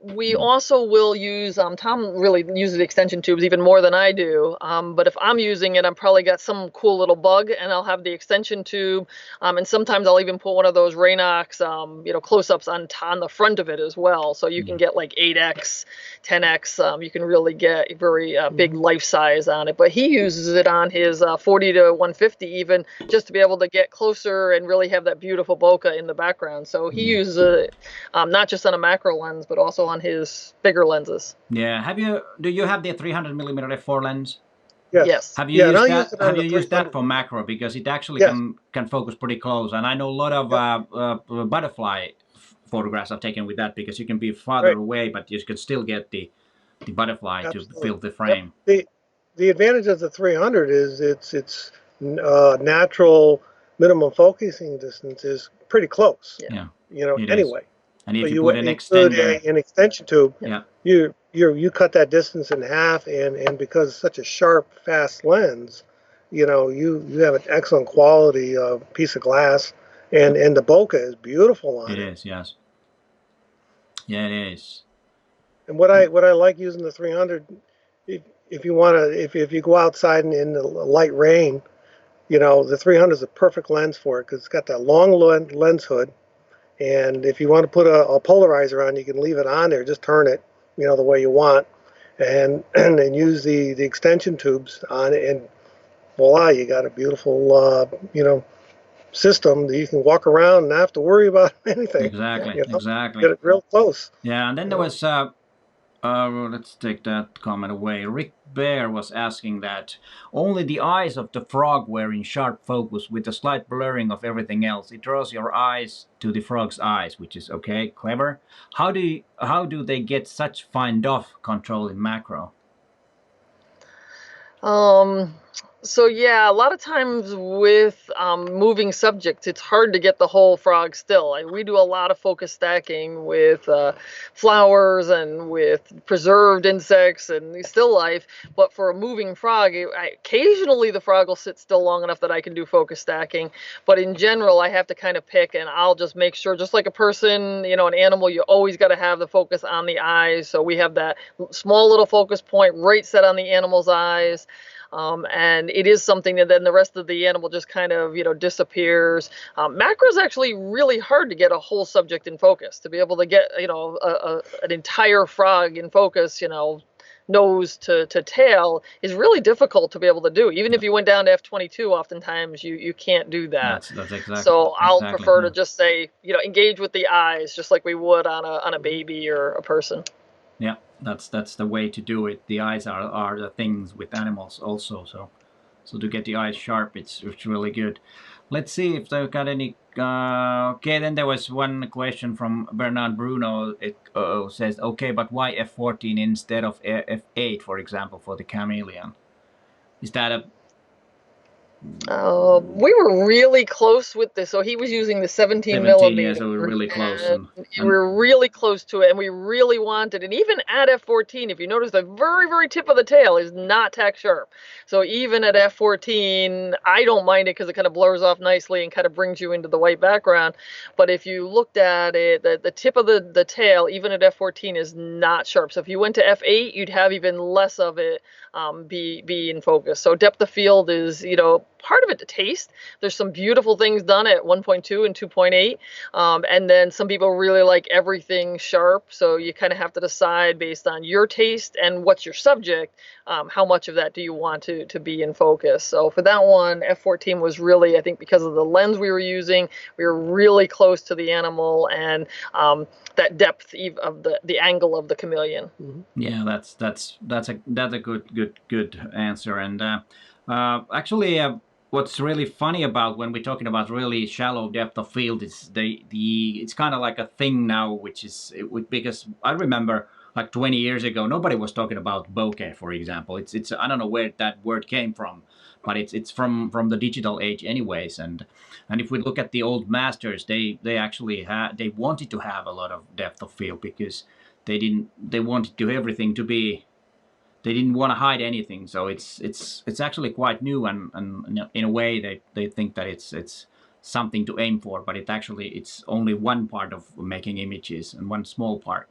We also will use, Tom really uses extension tubes even more than I do, but if I'm using it, I've probably got some cool little bug, and I'll have the extension tube, and sometimes I'll even put one of those Raynox, close-ups on the front of it as well, so you can get like 8x, 10x, you can really get very big life size on it, but he uses it on his 40 to 150 even, just to be able to get closer and really have that beautiful bokeh in the background. So he uses it not just on a macro lens, but also on his bigger lenses. Yeah. Do you have the 300 millimeter f4 lens? Yes. Have you used and that? Have you used that 300. for macro? Because it actually Yes. can focus pretty close. And I know a lot of butterfly photographs I've taken with that, because you can be farther away, but you can still get the butterfly to fill the frame. Yep. The advantage of the 300 is its natural minimum focusing distance is pretty close. Yeah. Anyway. And if so you put an include extender, an extension tube, yeah, you cut that distance in half, and because it's such a sharp, fast lens, you have an excellent quality piece of glass, and the bokeh is beautiful on it. It is, yes. Yeah, it is. And what I like using the 300, if you want to, if you go outside in the light rain, the 300 is a perfect lens for it, because it's got that long lens hood. And if you want to put a polarizer on, you can leave it on there, just turn it, the way you want, and then use the extension tubes on it, and voila, you got a beautiful, system that you can walk around and not have to worry about anything. Exactly, exactly. Get it real close. Yeah, and then there was, let's take that comment away. Rick Bear was asking that only the eyes of the frog were in sharp focus with a slight blurring of everything else. It draws your eyes to the frog's eyes, which is okay, clever. How do they get such fine depth control in macro? So yeah, a lot of times with moving subjects, it's hard to get the whole frog still. We do a lot of focus stacking with flowers and with preserved insects and still life. But for a moving frog, occasionally the frog will sit still long enough that I can do focus stacking. But in general, I have to kind of pick, and I'll just make sure, just like a person, an animal, you always got to have the focus on the eyes. So we have that small little focus point right set on the animal's eyes. And it is something that then the rest of the animal just kind of, disappears. Macro is actually really hard to get a whole subject in focus. To be able to get, an entire frog in focus, nose to tail is really difficult to be able to do. Even if you went down to f/22, oftentimes you can't do that. That's exactly. So I'll prefer to just say, engage with the eyes, just like we would on a baby or a person. Yeah, that's the way to do it. The eyes are the things with animals also. So to get the eyes sharp, it's really good. Let's see if they've got any. Okay, then there was one question from Bernard Bruno. It says, okay, but why f/14 instead of f/8, for example, for the chameleon? Is that a... We were really close with this. So he was using the 17 millimeter. Yeah, so we were really close. And we were really close to it, and we really wanted. And even at f/14, if you notice, the very, very tip of the tail is not tack sharp. So even at f/14, I don't mind it because it kind of blurs off nicely and kind of brings you into the white background. But if you looked at it, the tip of the tail, even at f/14, is not sharp. So if you went to f/8, you'd have even less of it be in focus. So depth of field is, part of it to taste. There's some beautiful things done at 1.2 and 2.8. And then some people really like everything sharp. So you kind of have to decide based on your taste and what's your subject, how much of that do you want to be in focus. So for that one, f/14 was really, I think, because of the lens we were using, we were really close to the animal and that depth of the angle of the chameleon. Yeah, that's a good answer. And actually, what's really funny about when we're talking about really shallow depth of field is it's kind of like a thing now, which is because I remember like 20 years ago nobody was talking about bokeh, for example. It's I don't know where that word came from, but it's from the digital age anyways. And if we look at the old masters, they actually they wanted to have a lot of depth of field because they wanted to everything to be. They didn't want to hide anything, so it's actually quite new, and in a way they think that it's something to aim for, but it's only one part of making images and one small part.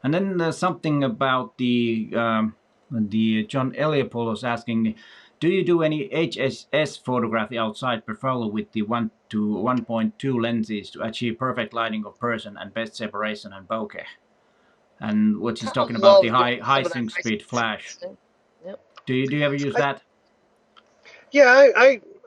And then there's something about the John Eliopoulos asking, do you do any HSS photography outside, preferably with the 1 to 1.2 lenses to achieve perfect lighting of person and best separation and bokeh? And what he's talking about, the high sync speed flash. Yep. Do you ever use that? Yeah,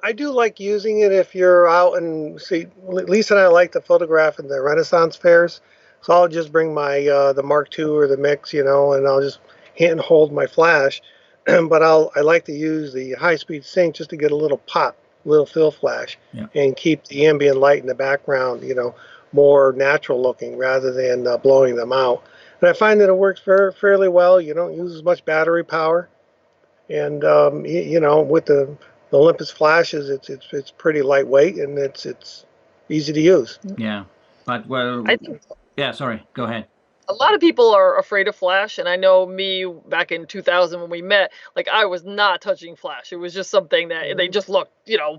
I do like using it if you're out and see. Lisa and I like to photograph in the Renaissance fairs. So I'll just bring my the Mark II or the Mix, and I'll just hand hold my flash. But I like to use the high-speed sync just to get a little pop, little fill flash, and keep the ambient light in the background, more natural looking rather than blowing them out. And I find that it works fairly well. You don't use as much battery power, and with the Olympus flashes, it's pretty lightweight and it's easy to use. Yeah, but well, I think yeah. Sorry, go ahead. a lot of people are afraid of flash, and I know me back in 2000 when we met, like I was not touching flash. It was just something that they just looked,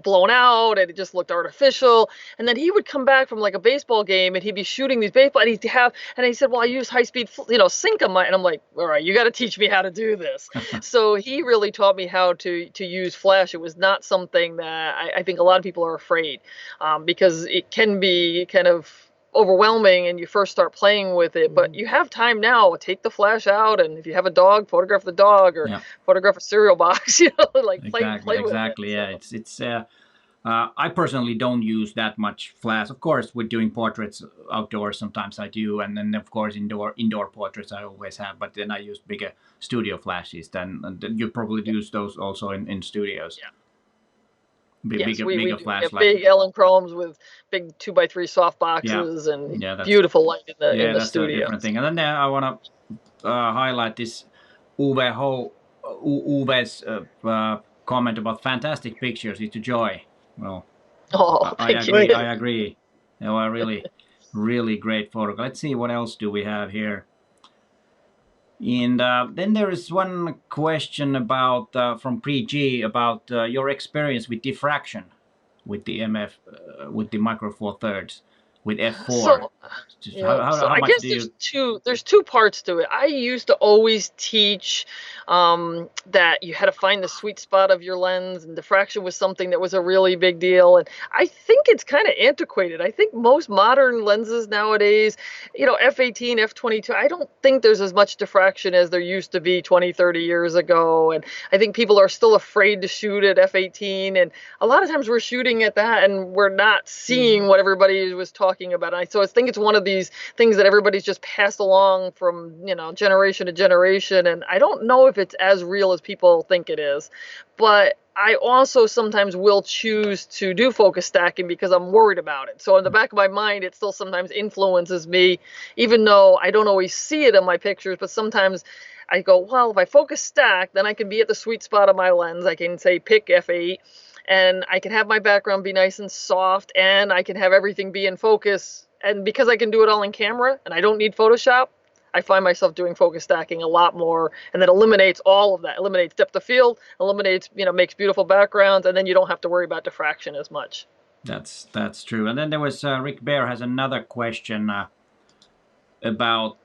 blown out, and it just looked artificial. And then he would come back from like a baseball game, and he'd be shooting these baseball, and he said, "Well, I use high speed, sync on my," and I'm like, "All right, you got to teach me how to do this." So he really taught me how to use flash. It was not something that I think a lot of people are afraid, because it can be kind of overwhelming and you first start playing with it, but you have time now. Take the flash out, and if you have a dog, photograph the dog, or photograph a cereal box, like play with it. Yeah, so. It's I personally don't use that much flash. Of course, with doing portraits outdoors, sometimes I do, and then of course indoor portraits I always have. But then I use bigger studio flashes. Then you probably use those also in studios. Yeah. Bigger flashlight. Big Ellen Chromes with big 2x3 soft boxes and beautiful light in the studio. A different thing. And then I want to highlight this Uwe's comment about fantastic pictures. It's a joy. Well, thank you. I agree. They were really, really great photos. Let's see, what else do we have here? And then there is one question about from Pre-G about your experience with diffraction with the with the Micro Four Thirds with f4. So, I guess there's two parts to it. I used to always teach that you had to find the sweet spot of your lens, and diffraction was something that was a really big deal. And I think it's kind of antiquated. I think most modern lenses nowadays, f18, f22, I don't think there's as much diffraction as there used to be 20, 30 years ago. And I think people are still afraid to shoot at f18. And a lot of times we're shooting at that and we're not seeing what everybody was talking about. And so I think it's one of these things that everybody's just passed along from, generation to generation. And I don't know if it's as real as people think it is. But I also sometimes will choose to do focus stacking because I'm worried about it. So in the back of my mind, it still sometimes influences me, even though I don't always see it in my pictures. But sometimes I go, well, if I focus stack, then I can be at the sweet spot of my lens. I can say pick f8. And I can have my background be nice and soft, and I can have everything be in focus. And because I can do it all in camera and I don't need Photoshop, I find myself doing focus stacking a lot more, and that eliminates all of that. Eliminates depth of field, eliminates, makes beautiful backgrounds, and then you don't have to worry about diffraction as much. That's true. And then there was Rick Bear has another question about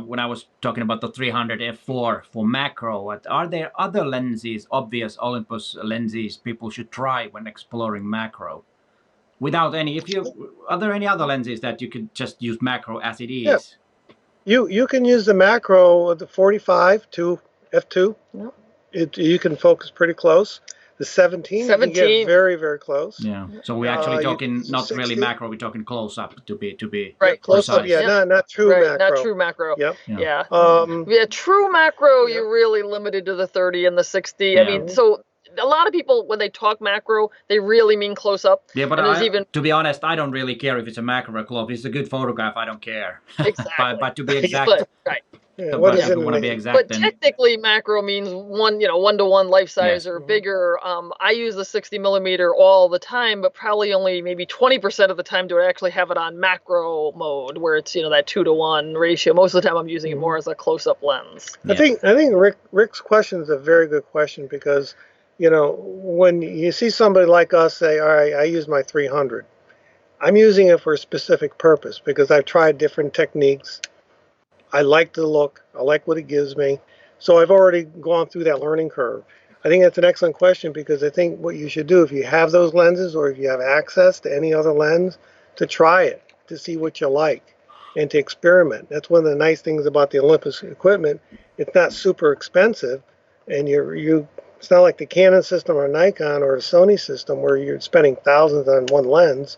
when I was talking about the 300 f4 for macro. Are there other lenses, obvious Olympus lenses, people should try when exploring macro? Without any, are there any other lenses that you could just use macro as it is? Yeah. You can use the macro of the 45 to f2. Yeah. You can focus pretty close. The 17 you can get very, very close. Yeah. So we're actually talking not 60. Really macro. We're talking close up to be right. Close up. Yeah. Not true macro. Not true macro. Yep. Yeah. True macro. You're really limited to the 30 and the 60. Yeah. I mean, so a lot of people, when they talk macro, they really mean close up. Yeah, but to be honest, I don't really care if it's a macro or close. If it's a good photograph, I don't care. Exactly. but to be exact, right. Yeah, what if you want to be exact, but technically macro means one-to-one life size or bigger. I use the 60 millimeter all the time, but probably only maybe 20% of the time do I actually have it on macro mode, where it's that 2-to-1 ratio. Most of the time I'm using it more as a close-up lens. I think Rick's question is a very good question, because when you see somebody like us say, all right, I use my 300, I'm using it for a specific purpose because I've tried different techniques. I like the look. I like what it gives me. So I've already gone through that learning curve. I think that's an excellent question, because I think what you should do, if you have those lenses or if you have access to any other lens, to try it, to see what you like and to experiment. That's one of the nice things about the Olympus equipment. It's not super expensive, and it's not like the Canon system or Nikon or a Sony system where you're spending thousands on one lens.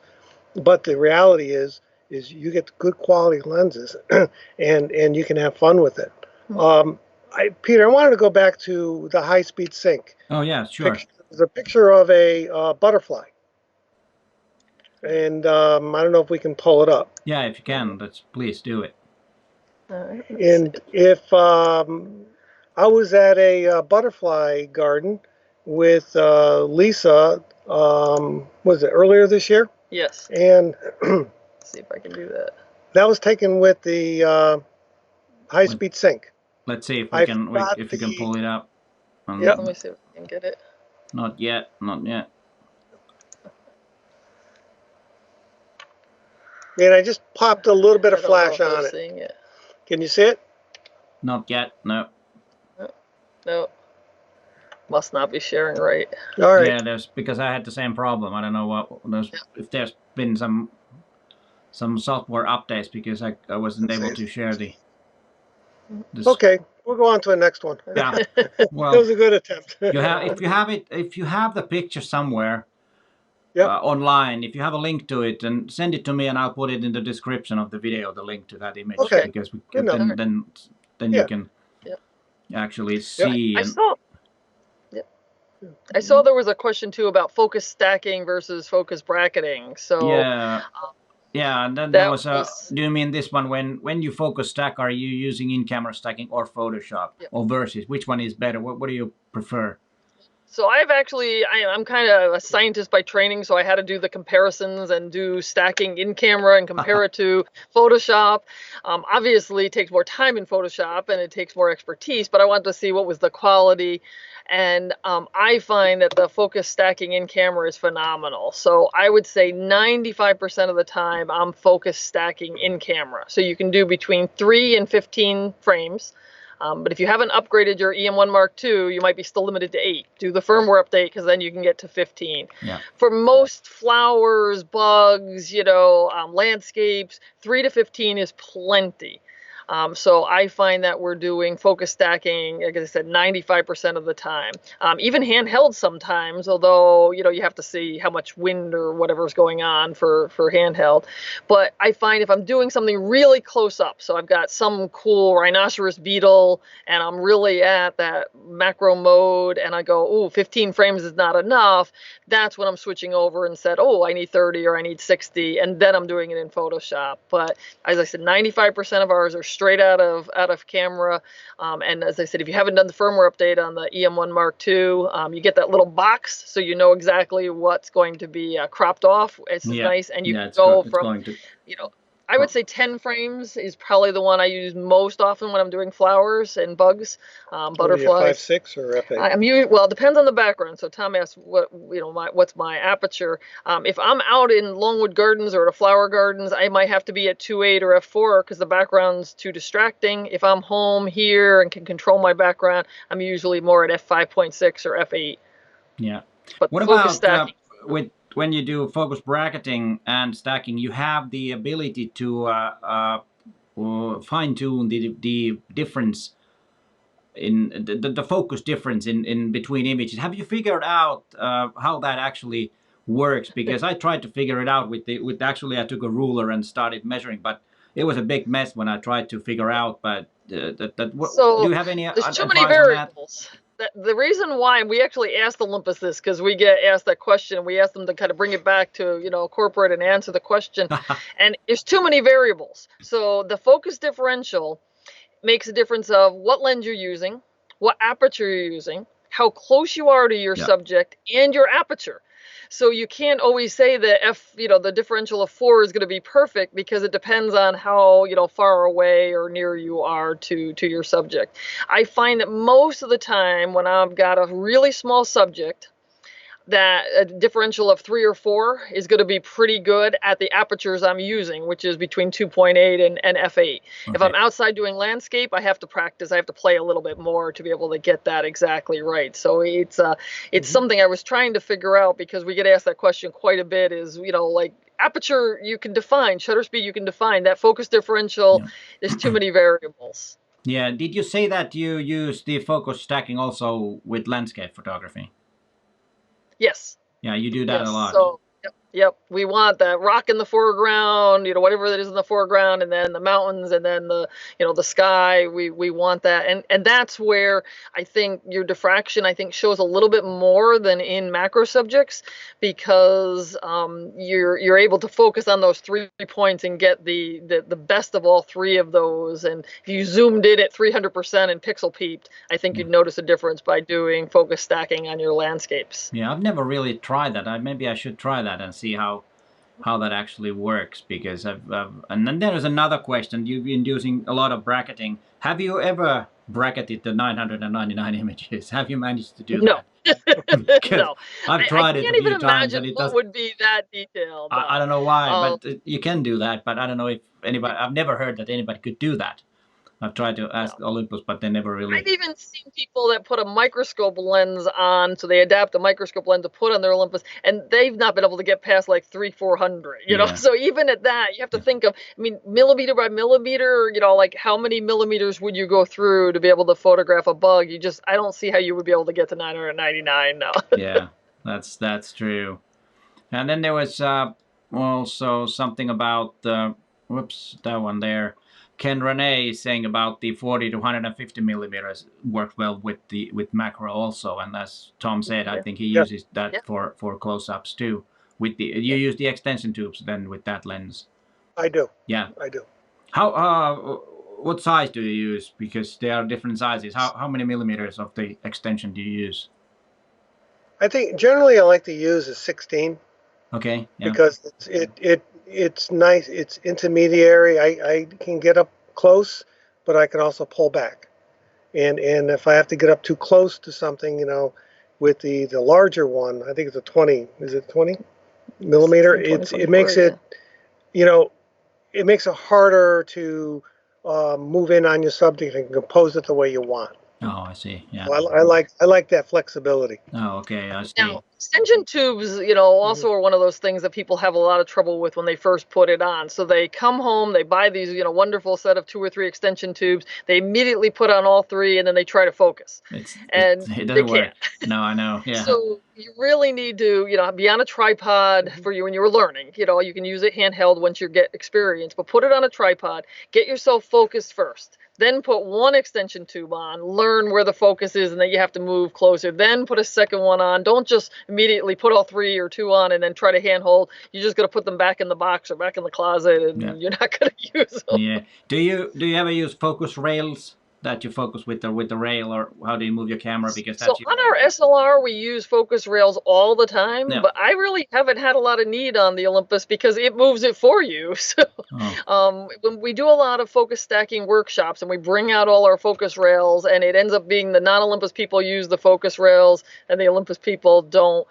But the reality is is you get good quality lenses, and you can have fun with it. Peter, I wanted to go back to the high-speed sync. Oh yeah, sure. There's a picture of a butterfly, and I don't know if we can pull it up. Yeah, if you can, please do it. And if I was at a butterfly garden with Lisa, was it earlier this year? Yes. And let's see if I can do that. That was taken with the high-speed sync. Let's see if we can pull it up. Yeah, let me see if I can get it. Not yet, not yet. And I just popped a little bit of flash on it. It. Can you see it? Not yet, no. No. Must not be sharing right. All right. Yeah, because I had the same problem. I don't know if there's been some software updates, because I wasn't able to share this. Okay, we'll go on to the next one. Yeah, well, that was a good attempt. if you have the picture somewhere online, if you have a link to it, and send it to me, and I'll put it in the description of the video, the link to that image. Okay. Because then you can actually see. I saw there was a question too about focus stacking versus focus bracketing. So yeah, and then there was do you mean this one, when you focus stack, are you using in-camera stacking or Photoshop? Or versus, which one is better? What do you prefer? So I'm kind of a scientist by training, so I had to do the comparisons and do stacking in camera and compare it to Photoshop. Obviously, it takes more time in Photoshop and it takes more expertise, but I wanted to see what was the quality. And I find that the focus stacking in camera is phenomenal. So I would say 95% of the time I'm focus stacking in camera. So you can do between 3 and 15 frames. But if you haven't upgraded your EM1 Mark II, you might be still limited to 8. Do the firmware update, because then you can get to 15. Yeah. For most flowers, bugs, landscapes, 3 to 15 is plenty. So I find that we're doing focus stacking, like I said, 95% of the time. Even handheld sometimes, although, you have to see how much wind or whatever's going on for handheld. But I find if I'm doing something really close up, so I've got some cool rhinoceros beetle and I'm really at that macro mode and I go, ooh, 15 frames is not enough, that's when I'm switching over and said, oh, I need 30 or I need 60, and then I'm doing it in Photoshop. But as I said, 95% of ours are straight out of camera, and as I said, if you haven't done the firmware update on the EM1 Mark II, you get that little box, so you know exactly what's going to be cropped off. It's nice, and you can go from I would say 10 frames is probably the one I use most often when I'm doing flowers and bugs, butterflies. 5.6 or f8? Well, it depends on the background. So Tom asked what's my aperture. If I'm out in Longwood Gardens or at a flower gardens, I might have to be at 2.8 or f4 because the background's too distracting. If I'm home here and can control my background, I'm usually more at f5.6 or f8. Yeah. But what about when you do focus bracketing and stacking, you have the ability to fine-tune the difference in the focus difference in between images. Have you figured out how that actually works? Because I tried to figure it out with actually I took a ruler and started measuring, but it was a big mess when I tried to figure out. But do you have any advice on that? There's too many variables. The reason why we actually asked Olympus this, because we get asked that question, we asked them to kind of bring it back to, corporate and answer the question. And there's too many variables. So the focus differential makes a difference of what lens you're using, what aperture you're using, how close you are to your subject, and your aperture. So you can't always say that the differential of 4 is going to be perfect, because it depends on how, far away or near you are to your subject. I find that most of the time when I've got a really small subject, that a differential of 3 or 4 is going to be pretty good at the apertures I'm using, which is between 2.8 and f8. Okay. If I'm outside doing landscape, I have to practice. I have to play a little bit more to be able to get that exactly right. So it's something I was trying to figure out, because we get asked that question quite a bit, is, like aperture you can define, shutter speed you can define, that focus differential, there's too many variables. Yeah, did you say that you use the focus stacking also with landscape photography? Yes. Yeah, you do that a lot. So Yep, we want that rock in the foreground, whatever that is in the foreground, and then the mountains, and then the sky. We want that, and that's where I think your diffraction shows a little bit more than in macro subjects, because you're able to focus on those 3 points and get the best of all 3 of those. And if you zoomed in at 300% and pixel peeped, I think you'd notice a difference by doing focus stacking on your landscapes. Yeah, I've never really tried that. Maybe I should try that and see how that actually works, because and then there's another question. You've been using a lot of bracketing. Have you ever bracketed the 999 images? Have you managed to do that? No. I've tried it a few times and it doesn't. Would be that detailed. No. I don't know why, but you can do that. But I don't know if anybody. I've never heard that anybody could do that. I've tried to ask Olympus, but they never really. I've even seen people that put a microscope lens on, so they adapt a microscope lens to put on their Olympus, and they've not been able to get past like 300-400. You know, so even at that, you have to think of, millimeter by millimeter. Like how many millimeters would you go through to be able to photograph a bug? I don't see how you would be able to get to 999 now. Yeah, that's true. And then there was also something about whoops, that one there. Ken Rene is saying about the 40 to 150 millimeters worked well with macro also, and as Tom said, I think he uses that for close-ups too. You use the extension tubes then with that lens. I do. Yeah, I do. How what size do you use? Because there are different sizes. How many millimeters of the extension do you use? I think generally I like to use a 16. Okay. Yeah. Because it's nice. It's intermediary. I can get up close, but I can also pull back. And if I have to get up too close to something, with the larger one, I think it's a 20. Is it 20 millimeter? It makes it, it makes it harder to move in on your subject and compose it the way you want. Oh, I see. Yeah. So I like that flexibility. Oh, okay. I see. Now, extension tubes, also are one of those things that people have a lot of trouble with when they first put it on. So they come home, they buy these, wonderful set of 2 or 3 extension tubes. They immediately put on all 3, and then they try to focus. It doesn't work. No, I know. Yeah. So you really need to, be on a tripod for you when you were learning. You can use it handheld once you get experience, but put it on a tripod. Get yourself focused first. Then put 1 extension tube on, learn where the focus is, and then you have to move closer. Then put a second one on. Don't just immediately put all 3 or 2 on and then try to handhold. You're just going to put them back in the box or back in the closet, and you're not going to use them. Yeah. Do you ever use focus rails that you focus with the rail, or how do you move your camera? Because that's on our SLR we use focus rails all the time, but I really haven't had a lot of need on the Olympus because it moves it for you. So when we do a lot of focus stacking workshops and we bring out all our focus rails, and it ends up being the non-Olympus people use the focus rails and the Olympus people don't,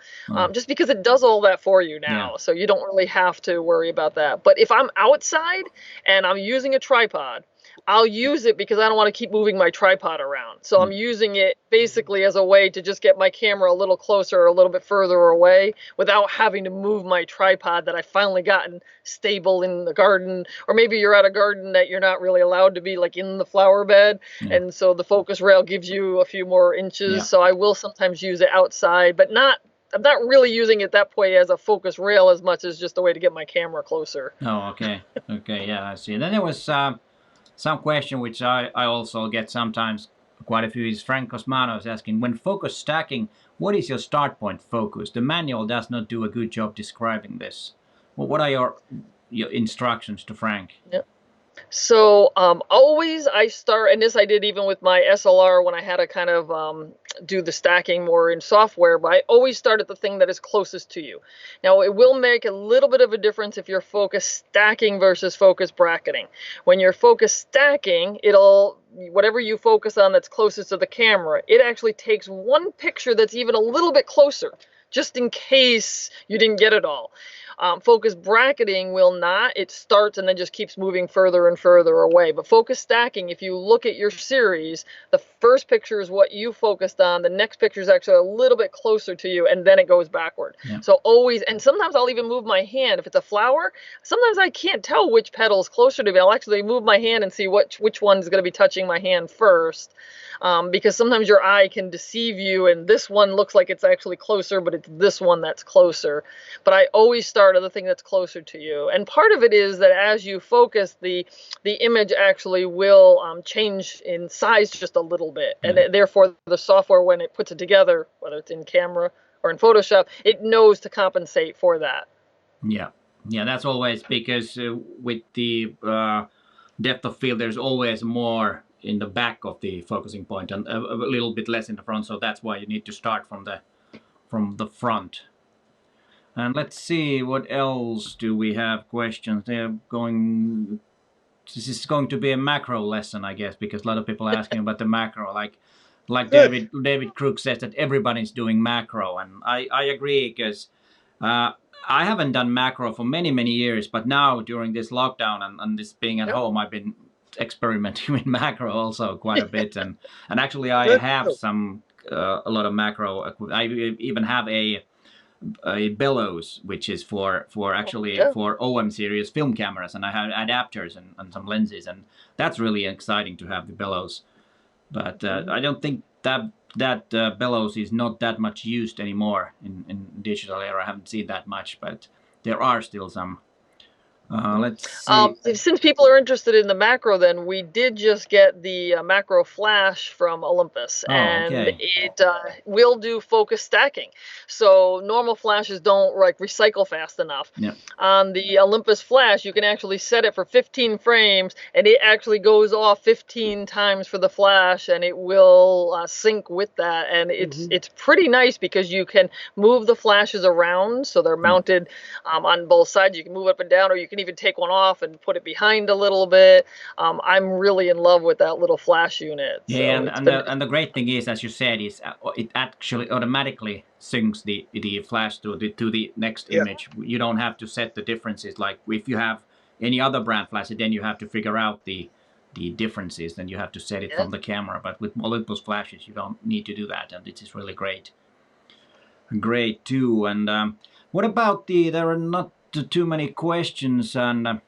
just because it does all that for you now. So you don't really have to worry about that. But if I'm outside and I'm using a tripod, I'll use it because I don't want to keep moving my tripod around. So I'm using it basically as a way to just get my camera a little closer or a little bit further away without having to move my tripod that I've finally gotten stable in the garden. Or maybe you're at a garden that you're not really allowed to be like in the flower bed. And so the focus rail gives you a few more inches. So I will sometimes use it outside, but I'm not really using it that way as a focus rail as much as just a way to get my camera closer. Oh, okay. Okay, yeah, I see. And then there was some question which I also get sometimes, quite a few, is Frank Cosmanos asking, when focus stacking, what is your start point focus? The manual does not do a good job describing this. Well, what are your instructions to Frank? Yep. So always I start, and this I did even with my SLR when I had to kind of do the stacking more in software, but I always start at the thing that is closest to you. Now it will make a little bit of a difference if you're focus stacking versus focus bracketing. When you're focus stacking, whatever you focus on that's closest to the camera, it actually takes 1 picture that's even a little bit closer, just in case you didn't get it all. Focus bracketing will not. It starts and then just keeps moving further and further away. But focus stacking, if you look at your series, the first picture is what you focused on. The next picture is actually a little bit closer to you, and then it goes backward. So always, and sometimes I'll even move my hand. If it's a flower, sometimes I can't tell which petal is closer to me. I'll actually move my hand and see which one is going to be touching my hand first. Because sometimes your eye can deceive you, and this one looks like it's actually closer, but it's this one that's closer. But I always start start of the thing that's closer to you. And part of it is that as you focus, the image actually will change in size just a little bit. And therefore, the software, when it puts it together, whether it's in camera or in Photoshop, it knows to compensate for that. Yeah, yeah, that's always because with the depth of field, there's always more in the back of the focusing point and a little bit less in the front. So that's why you need to start from the front. And let's see, what else do we have questions? They're going. This is going to be a macro lesson, I guess, because a lot of people are asking about the macro. Like David Crook says that everybody's doing macro, and I agree because I haven't done macro for many years, but now during this lockdown and this being at home, I've been experimenting with macro also quite a bit, and actually I have a lot of macro. I even have a bellows, which is for OM series film cameras, and I have adapters and some lenses, and that's really exciting to have the bellows. But I don't think that bellows is not that much used anymore in digital era. I haven't seen that much, but there are still some. Let's see. Since people are interested in the macro, then we did just get the macro flash from Olympus, and it will do focus stacking. So normal flashes don't recycle fast enough. Yeah. On the Olympus flash, you can actually set it for 15 frames, and it actually goes off 15 times for the flash, and it will sync with that. And it's pretty nice because you can move the flashes around, so they're mounted on both sides. You can move up and down, or you can even take one off and put it behind a little bit. I'm really in love with that little flash unit. Yeah, so and the great thing is, as you said, is it actually automatically syncs the flash to the next image. You don't have to set the differences. Like if you have any other brand flash, then you have to figure out the differences. Then you have to set it from the camera. But with Olympus flashes, you don't need to do that, and it is really great. Great too. And what about there are not too many questions, and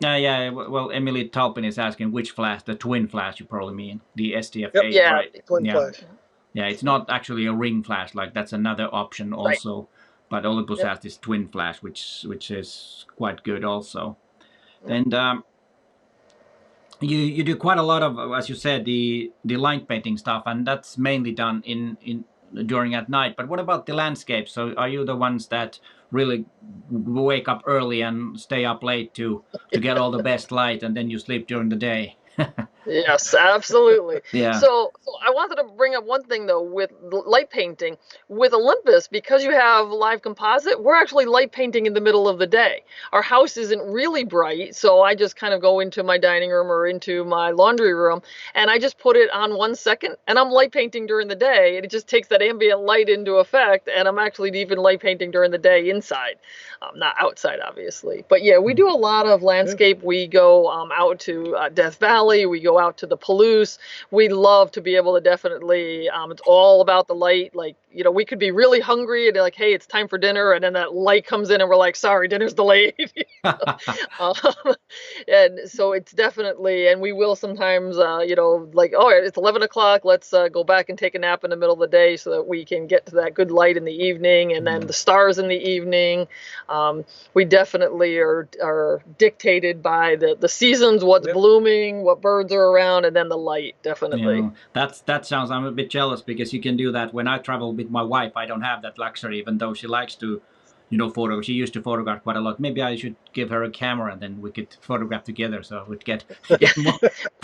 well, Emily Talpin is asking which flash, the twin flash you probably mean, the STF8, right? Twin flash. Yeah, it's not actually a ring flash, like that's another option also, but Olympus has this twin flash, which is quite good also. And you do quite a lot of, as you said, the line painting stuff, and that's mainly done during at night. But what about the landscape? So are you the ones that really wake up early and stay up late to get all the best light, and then you sleep during the day? Yes, absolutely. Yeah. So I wanted to bring up one thing though with light painting. With Olympus, because you have live composite, we're actually light painting in the middle of the day. Our house isn't really bright, so I just kind of go into my dining room or into my laundry room, and I just put it on 1 second, and I'm light painting during the day, and it just takes that ambient light into effect, and I'm actually even light painting during the day inside, not outside, obviously. But yeah, we do a lot of landscape. We go out to Death Valley. We go out to the Palouse. We love to be able to definitely, it's all about the light. Like, we could be really hungry and like, hey, it's time for dinner. And then that light comes in and we're like, sorry, dinner's delayed. And so it's definitely, and we will sometimes, like, oh, it's 11 o'clock. Let's go back and take a nap in the middle of the day so that we can get to that good light in the evening, and then the stars in the evening. We definitely are dictated by the seasons, what's blooming, what birds are around, and then the light, definitely. That sounds, I'm a bit jealous because you can do that. When I travel with my wife, I don't have that luxury, even though she likes to, photograph. She used to photograph quite a lot. Maybe I should give her a camera and then we could photograph together, so we'd get more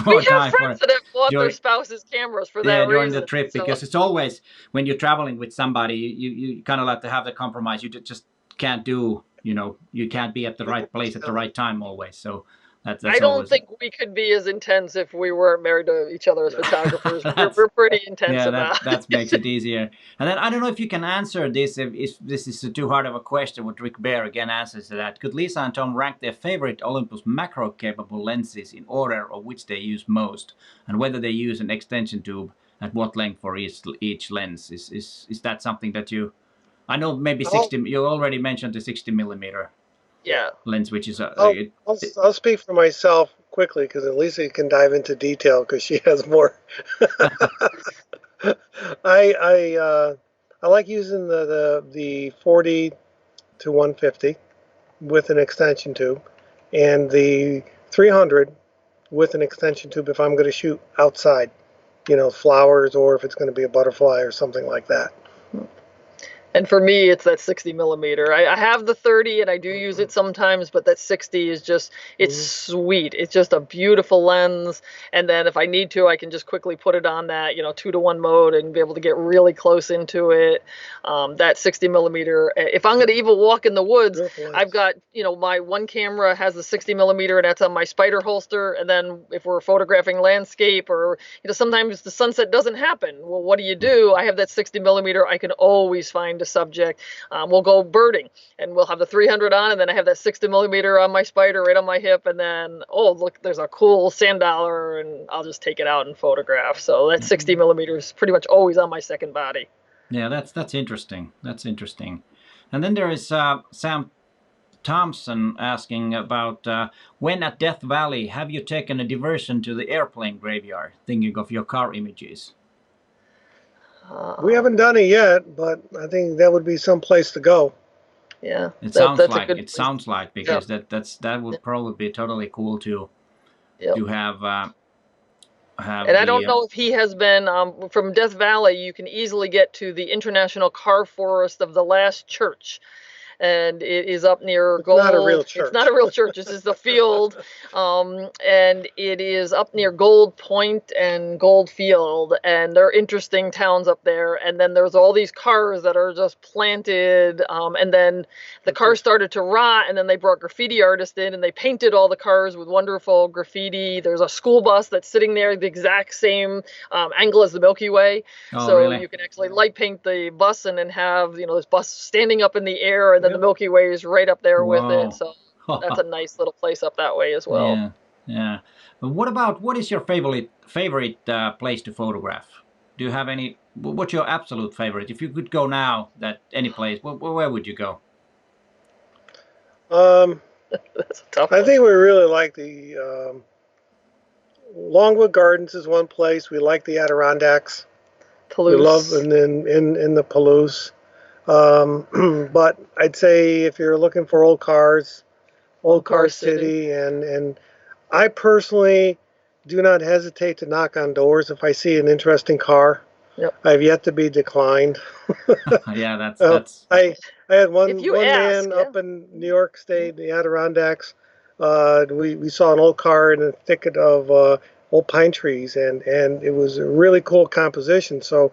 we time have friends that have bought their spouses' cameras for that reason. During the trip, because it's always, when you're traveling with somebody, you kind of like to have the compromise. You just can't do, you can't be at the right place at the right time always. So that's I don't think we could be as intense if we weren't married to each other as photographers. We're pretty intense about it. That makes it easier. And then I don't know if you can answer this, if this is too hard of a question, what Rick Bear again answers to that. Could Lisa and Tom rank their favorite Olympus macro-capable lenses in order of which they use most, and whether they use an extension tube at what length for each lens? Is that something that you... I know maybe 60... You already mentioned the 60 millimeter. Yeah. Lens, which is I'll speak for myself quickly because at least you can dive into detail because she has more. I like using the 40 to 150 with an extension tube, and the 300 with an extension tube if I'm going to shoot outside, flowers, or if it's going to be a butterfly or something like that. And for me, it's that 60 millimeter. I have the 30 and I do use it sometimes, but that 60 is just, it's sweet. It's just a beautiful lens. And then if I need to, I can just quickly put it on that, 2-to-1 mode and be able to get really close into it. That 60 millimeter, if I'm going to even walk in the woods, I've got, my one camera has the 60 millimeter and that's on my spider holster. And then if we're photographing landscape or, sometimes the sunset doesn't happen. Well, what do? I have that 60 millimeter. I can always find a subject. We'll go birding and we'll have the 300 on, and then I have that 60 millimeter on my spider right on my hip, and then look, there's a cool sand dollar, and I'll just take it out and photograph. So that 60 millimeter is pretty much always on my second body. Yeah, that's interesting. That's interesting. And then there is Sam Thompson asking about when at Death Valley have you taken a diversion to the airplane graveyard, thinking of your car images? We haven't done it yet, but I think that would be some place to go. Yeah, it sounds like because that would probably be totally cool to have. And I don't know if he has been from Death Valley. You can easily get to the International Car Forest of the Last Church. And it is up near Gold. It's not a real church. It's not a real church. This is the field, and it is up near Gold Point and Gold Field, and they're interesting towns up there. And then there's all these cars that are just planted, and then the cars started to rot, and then they brought graffiti artists in, and they painted all the cars with wonderful graffiti. There's a school bus that's sitting there the exact same angle as the Milky Way, so really? You can actually light paint the bus and then have this bus standing up in the air, and then the Milky Way is right up there with it, so that's a nice little place up that way as well. Yeah. But what is your favorite place to photograph? Do you have any? What's your absolute favorite? If you could go now, any place, where would you go? That's a tough one. I think we really like the Longwood Gardens is one place. We like the Adirondacks. Palouse. We love in the Palouse. But I'd say if you're looking for old cars, Old Car City, and I personally do not hesitate to knock on doors if I see an interesting car. Yep. I've yet to be declined. Yeah, that's. I had one man up in New York State, the Adirondacks. We saw an old car in a thicket of old pine trees, and it was a really cool composition. So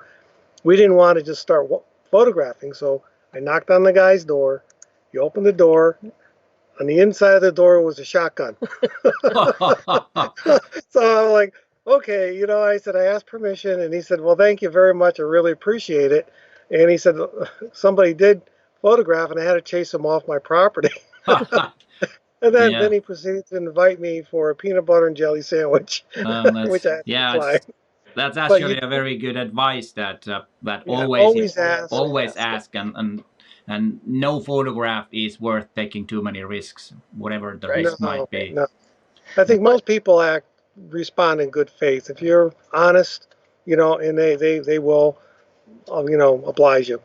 we didn't want to just start photographing, so I knocked on the guy's door. He opened the door. On the inside of the door was a shotgun. So I'm like, okay, I said, I asked permission, and he said, well, thank you very much. I really appreciate it. And he said, somebody did photograph, and I had to chase him off my property. And then he proceeded to invite me for a peanut butter and jelly sandwich, which I had to decline. That's actually a very good advice that always ask and no photograph is worth taking too many risks, whatever the risk might be. No. I think most people respond in good faith. If you're honest, and they will, oblige you.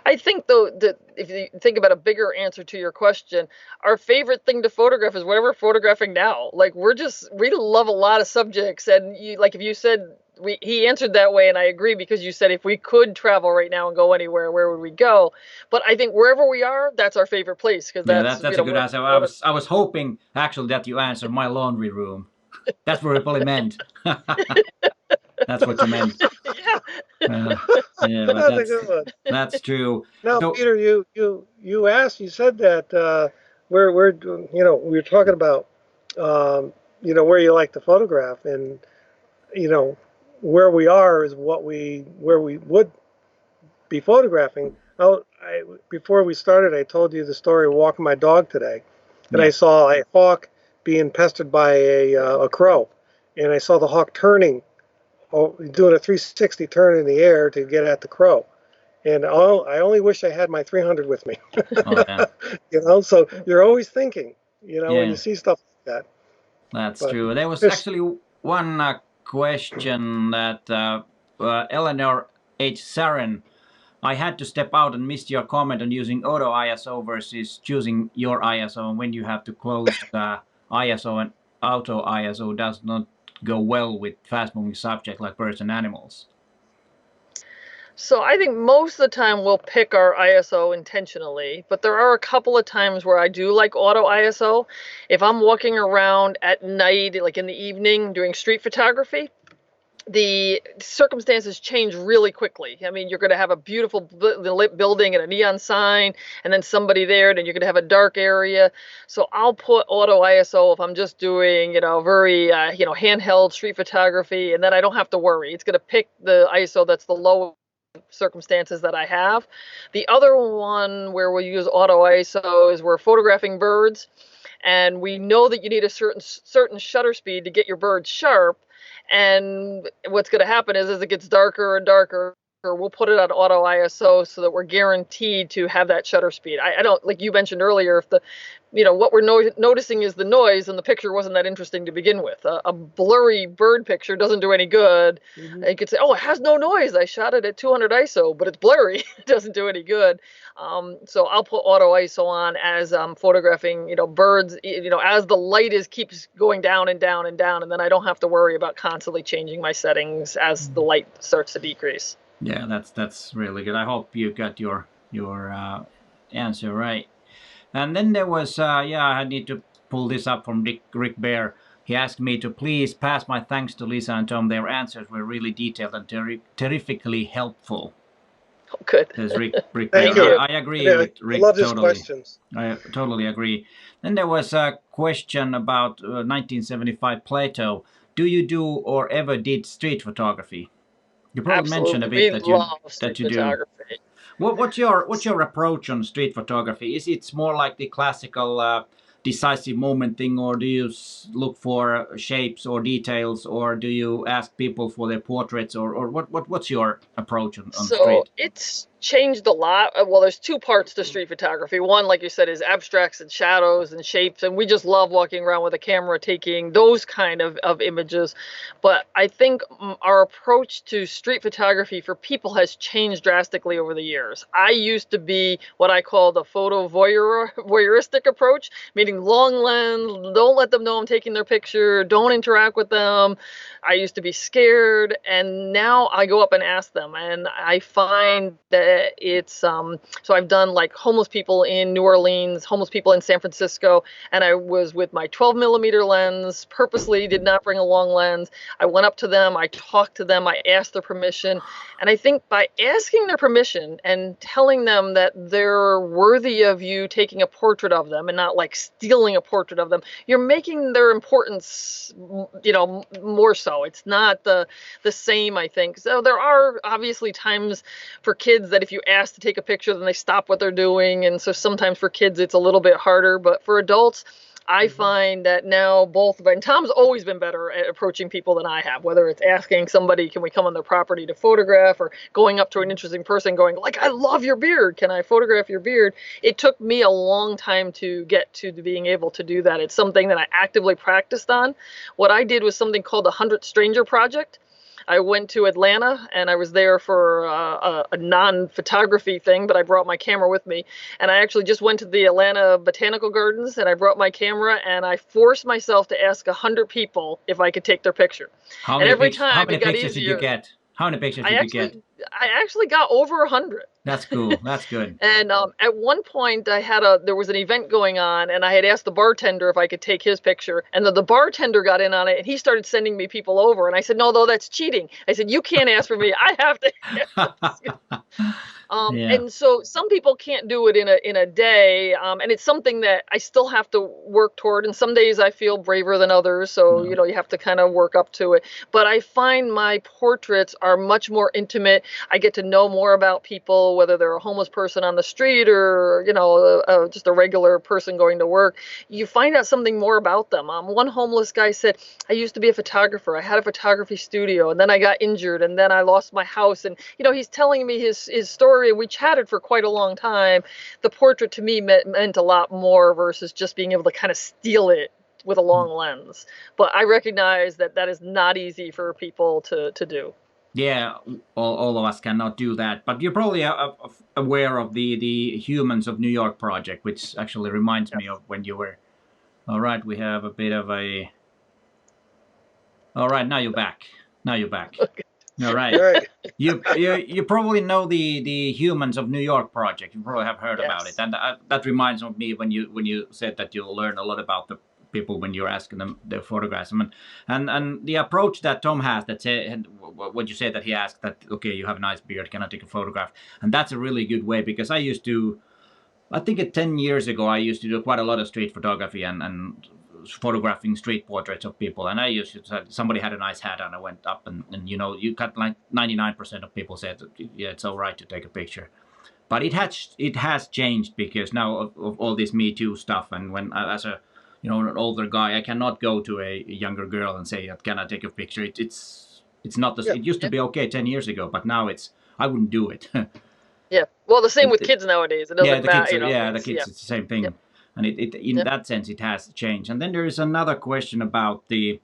I think, though, that if you think about a bigger answer to your question, our favorite thing to photograph is whatever we're photographing now. Like, we love a lot of subjects, and if you said, he answered that way, and I agree, because you said if we could travel right now and go anywhere, where would we go? But I think wherever we are, that's our favorite place, because that's a good answer. I was hoping actually that you answered my laundry room. That's what it probably meant. That's what you meant. That's true. Now, so, Peter, you asked, you said that we were talking about where you like to photograph, and where we are is where we would be photographing. Before we started, I told you the story of walking my dog today, and I saw a hawk being pestered by a crow, and I saw the hawk turning, doing a 360 turn in the air to get at the crow. And I only wish I had my 300 with me. So you're always thinking, when you see stuff like that. That's true. There was actually one question that Eleanor H. Saren I had to step out and missed your comment on using auto ISO versus choosing your ISO, and when you have to close the ISO and auto ISO does not go well with fast-moving subject like birds and animals. So I think most of the time we'll pick our ISO intentionally, but there are a couple of times where I do like auto ISO. If I'm walking around at night, like in the evening doing street photography, the circumstances change really quickly. I mean, you're going to have a beautiful lit building and a neon sign, and then somebody there, and you're going to have a dark area. So I'll put auto ISO if I'm just doing, very, handheld street photography, and then I don't have to worry. It's going to pick the ISO that's the lowest circumstances that I have. The other one where we use auto ISO is we're photographing birds, and we know that you need a certain shutter speed to get your birds sharp. And what's going to happen is as it gets darker and darker, we'll put it on auto ISO so that we're guaranteed to have that shutter speed. I don't, like you mentioned earlier, if what we're noticing is the noise, and the picture wasn't that interesting to begin with. A blurry bird picture doesn't do any good. Mm-hmm. You could say, oh, it has no noise. I shot it at 200 ISO, but it's blurry. It doesn't do any good. So I'll put auto ISO on as I'm photographing, birds, as the light keeps going down and down and down, and then I don't have to worry about constantly changing my settings as the light starts to decrease. Yeah, that's really good. I hope you got your answer right. And then there was, I need to pull this up from Rick Bear. He asked me to please pass my thanks to Lisa and Tom. Their answers were really detailed and terrifically helpful. Oh, good. Says Rick Thank Bear. you. I agree with Rick. I love his totally. questions. I totally agree. Then there was a question about 1975 Plato. Do you do or ever did street photography? You probably mentioned a bit that you do. What's your approach on street photography? Is it more like the classical decisive moment thing, or do you look for shapes or details, or do you ask people for their portraits, or what's your approach on street? So it's changed a lot. Well, there's two parts to street photography. One, like you said, is abstracts and shadows and shapes, and we just love walking around with a camera taking those kind of images. But I think our approach to street photography for people has changed drastically over the years. I used to be what I call the photo voyeuristic approach, meaning long lens, don't let them know I'm taking their picture, don't interact with them. I used to be scared, and now I go up and ask them, and I find that it's so I've done like homeless people in New Orleans, homeless people in San Francisco, and I was with my 12mm lens, purposely did not bring a long lens. I went up to them, I talked to them, I asked their permission, and I think by asking their permission and telling them that they're worthy of you taking a portrait of them and not like stealing a portrait of them, you're making their importance, more so. It's not the same, I think. So there are obviously times for kids that if you ask to take a picture, then they stop what they're doing. And so sometimes for kids, it's a little bit harder. But for adults, I find that now and Tom's always been better at approaching people than I have, whether it's asking somebody, can we come on their property to photograph, or going up to an interesting person going, like, I love your beard. Can I photograph your beard? It took me a long time to get to being able to do that. It's something that I actively practiced on. What I did was something called the 100th Stranger Project. I went to Atlanta, and I was there for a non-photography thing, but I brought my camera with me. And I actually just went to the Atlanta Botanical Gardens, and I brought my camera, and I forced myself to ask 100 people if I could take their picture. How many pictures did you get? How many pictures did you get? I actually got over 100. That's cool. That's good. And at one point, there was an event going on, and I had asked the bartender if I could take his picture. And the bartender got in on it, and he started sending me people over. And I said, no, that's cheating. I said, you can't ask for me. I have to ask. And so some people can't do it in a day, and it's something that I still have to work toward. And some days I feel braver than others, so you have to kind of work up to it. But I find my portraits are much more intimate. I get to know more about people, whether they're a homeless person on the street or just a regular person going to work. You find out something more about them. One homeless guy said, I used to be a photographer. I had a photography studio, and then I got injured, and then I lost my house. And he's telling me his story. We chatted for quite a long time. The portrait to me meant a lot more versus just being able to kind of steal it with a long lens. But I recognize that is not easy for people to do. Yeah, all of us cannot do that, but you're probably aware of the Humans of New York project, which actually reminds me of when you were. All right, we have a bit of a. All right, now you're back. Now you're back. All right. Right. You probably know the Humans of New York project. You probably have heard about it, and that reminds me when you said that you'll learn a lot about the people when you're asking them their photographs. And the approach that Tom has, that said what you said, that he asked that, okay, you have a nice beard, can I take a photograph? And that's a really good way, because I used to, I think 10 years ago, I used to do quite a lot of street photography and photographing street portraits of people. And I used to, somebody had a nice hat and I went up and you know, you got like 99% of people said, yeah, it's all right to take a picture. But it has changed, because now of all this Me Too stuff, and when as a, you know, an older guy, I cannot go to a younger girl and say, can I take a picture? It's not the, it used to be okay 10 years ago, but now I wouldn't do it. Yeah. Well, the same with kids nowadays. It doesn't matter. The kids, it's the same thing. Yep. And in that sense, it has changed. And then there is another question about the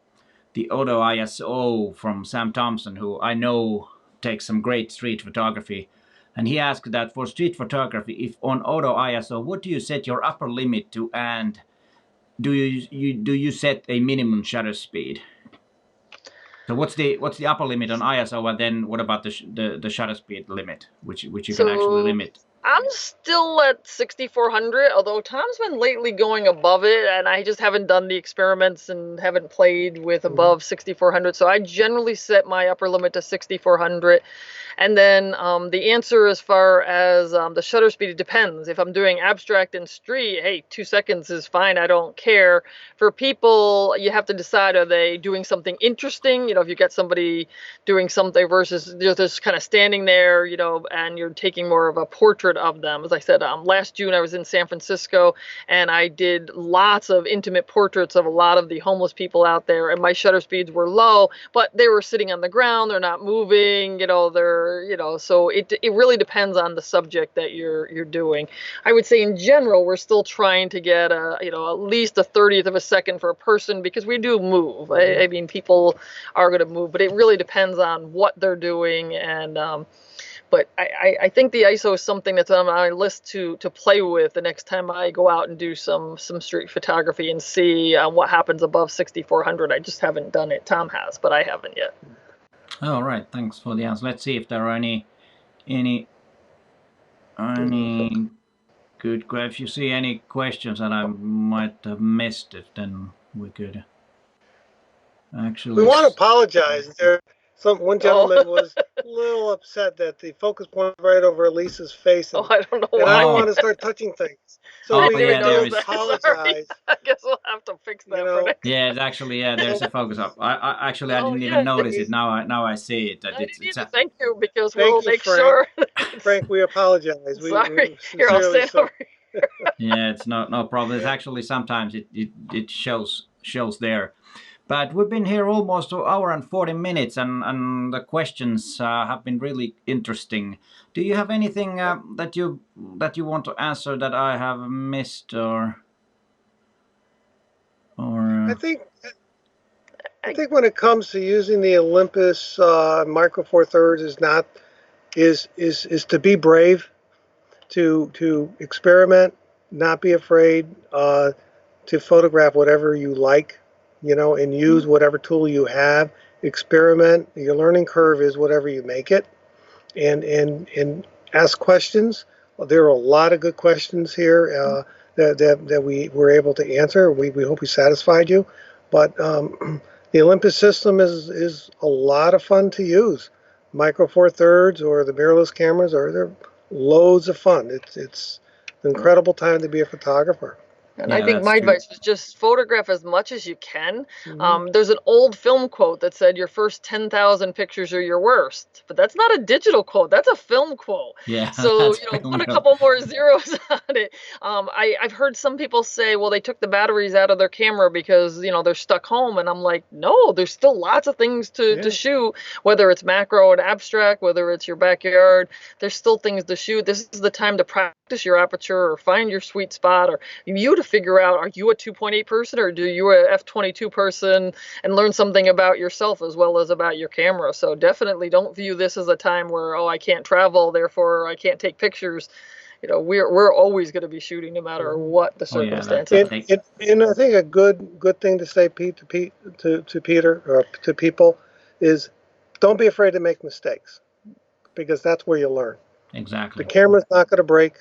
Auto ISO from Sam Thompson, who I know takes some great street photography. And he asked that for street photography, if on Auto ISO, what do you set your upper limit to, and do you set a minimum shutter speed? So what's the upper limit on ISO, and then what about the shutter speed limit, which you can actually limit? I'm still at 6400, although Tom's been lately going above it, and I just haven't done the experiments and haven't played with above 6400. So I generally set my upper limit to 6400. And then the answer as far as the shutter speed, it depends. If I'm doing abstract and street, hey, 2 seconds is fine. I don't care. For people, you have to decide, are they doing something interesting? You know, if you got somebody doing something versus they're just kind of standing there, you know, and you're taking more of a portrait of them. As I said, last June I was in San Francisco and I did lots of intimate portraits of a lot of the homeless people out there, and my shutter speeds were low, but they were sitting on the ground, they're not moving, you know, so it really depends on the subject that you're doing. I would say in general, we're still trying to get at least a 30th of a second for a person, because we do move. I mean, people are going to move, but it really depends on what they're doing. And but I think the ISO is something that's on my list to play with the next time I go out and do some street photography and see what happens above 6400. I just haven't done it. Tom has, but I haven't yet. All right, thanks for the answer. Let's see if there are any good. If you see any questions that I might have missed, it then we could actually. We want to apologize. One gentleman was a little upset that the focus point right over Elisa's face. And, I don't know why. And I don't want to start touching things. So we apologize. Sorry. I guess we'll have to fix that for next time. Yeah, it's actually, there's a focus up. I didn't even notice it. Now I see it. Thank you, because we'll make sure. Frank, we apologize. Sorry. Here, I'll stand over here. Yeah, it's no problem. It's actually sometimes it shows there. But we've been here almost an hour and 40 minutes, and the questions have been really interesting. Do you have anything that you want to answer that I have missed, or? I think when it comes to using the Olympus Micro Four Thirds is to be brave, to experiment, not be afraid, to photograph whatever you like. You know, and use whatever tool you have, experiment. Your learning curve is whatever you make it, and ask questions. Well, there are a lot of good questions here that we were able to answer. We hope we satisfied you, but the Olympus system is a lot of fun to use. Micro Four Thirds or the mirrorless cameras they're loads of fun. It's an incredible time to be a photographer. And I think my advice was just photograph as much as you can. There's an old film quote that said your first 10,000 pictures are your worst, but that's not a digital quote. That's a film quote. Yeah. So, put a couple more zeros on it. I've heard some people say, well, they took the batteries out of their camera because, they're stuck home. And I'm like, no, there's still lots of things to shoot, whether it's macro and abstract, whether it's your backyard, there's still things to shoot. This is the time to practice practice your aperture or find your sweet spot, or you to figure out, are you a 2.8 person or do you a f22 person, and learn something about yourself as well as about your camera. So definitely don't view this as a time where, oh, I can't travel, therefore I can't take pictures. You know, we're always going to be shooting no matter what the circumstances. And I think a good thing to say, Pete, to Peter or to people is, don't be afraid to make mistakes, because that's where you learn. Exactly. The camera's not going to break.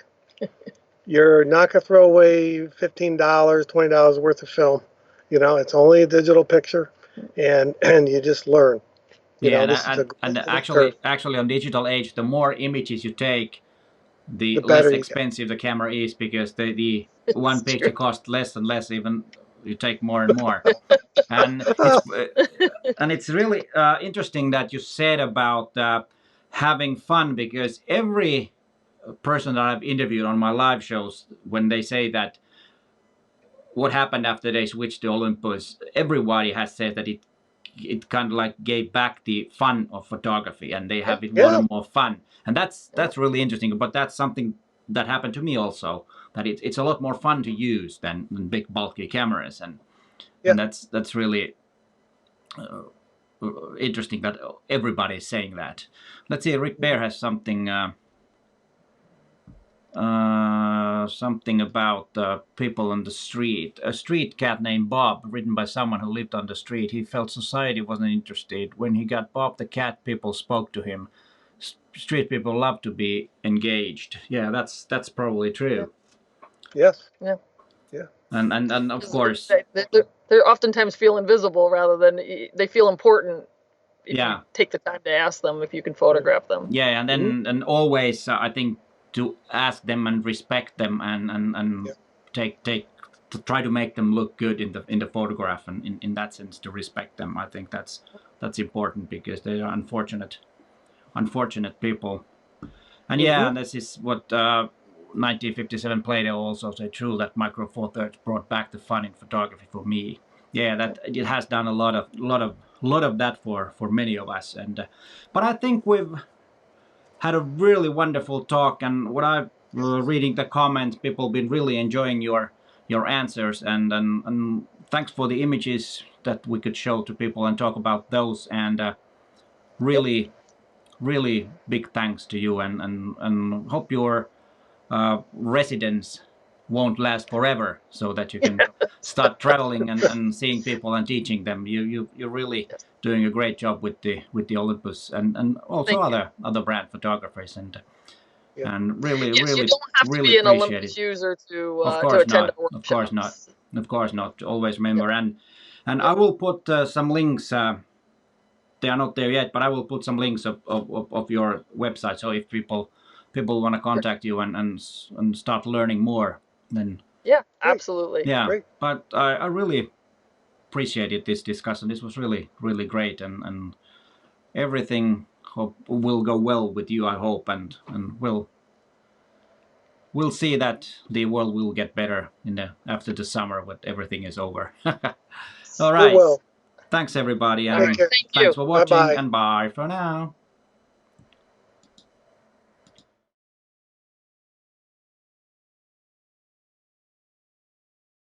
You're not going to throw away $15, $20 worth of film. You know, it's only a digital picture, and you just learn. And actually on digital age, the more images you take, the less expensive the camera is, because the one picture costs less and less, even you take more and more. And it's really interesting that you said about having fun, because every person that I've interviewed on my live shows, when they say that what happened after they switched to Olympus, everybody has said that it kind of like gave back the fun of photography, and they have a lot of more fun. And that's really interesting. But that's something that happened to me also, that it's a lot more fun to use than big bulky cameras, and that's really interesting that everybody is saying that. Let's see, Rick Bear has something something about people on the street. A street cat named Bob, written by someone who lived on the street. He felt society wasn't interested. When he got Bob the cat, people spoke to him. Street people love to be engaged. Yeah, that's probably true. Yes. Yeah. Yeah. And of course, they oftentimes feel invisible rather than they feel important. If you take the time to ask them if you can photograph them. Yeah, and then and always I think to ask them and respect them and take to try to make them look good in the photograph, and in that sense to respect them. I think that's important, because they are unfortunate people. And this is what 1957 Plato also said, true, that Micro Four Thirds brought back the fun in photography for me. Yeah, that it has done a lot of that for many of us. And but I think we've had a really wonderful talk, and what I've reading the comments, people have been really enjoying your answers, and thanks for the images that we could show to people and talk about those, and really big thanks to you, and hope your residence won't last forever, so that you can start traveling and seeing people and teaching them. You're really doing a great job with the Olympus, and also other brand photographers, and really you don't have to be an Olympus user to attend our workshops. Of course not. Always remember, and I will put some links. They are not there yet, but I will put some links of your website. So if people want to contact you and start learning more, then absolutely. Yeah, great. But I really appreciated this discussion. This was really great, and everything will go well with you, I hope, and we'll see that the world will get better after the summer when everything is over. All right. Thanks everybody, and thanks for watching, and bye for now.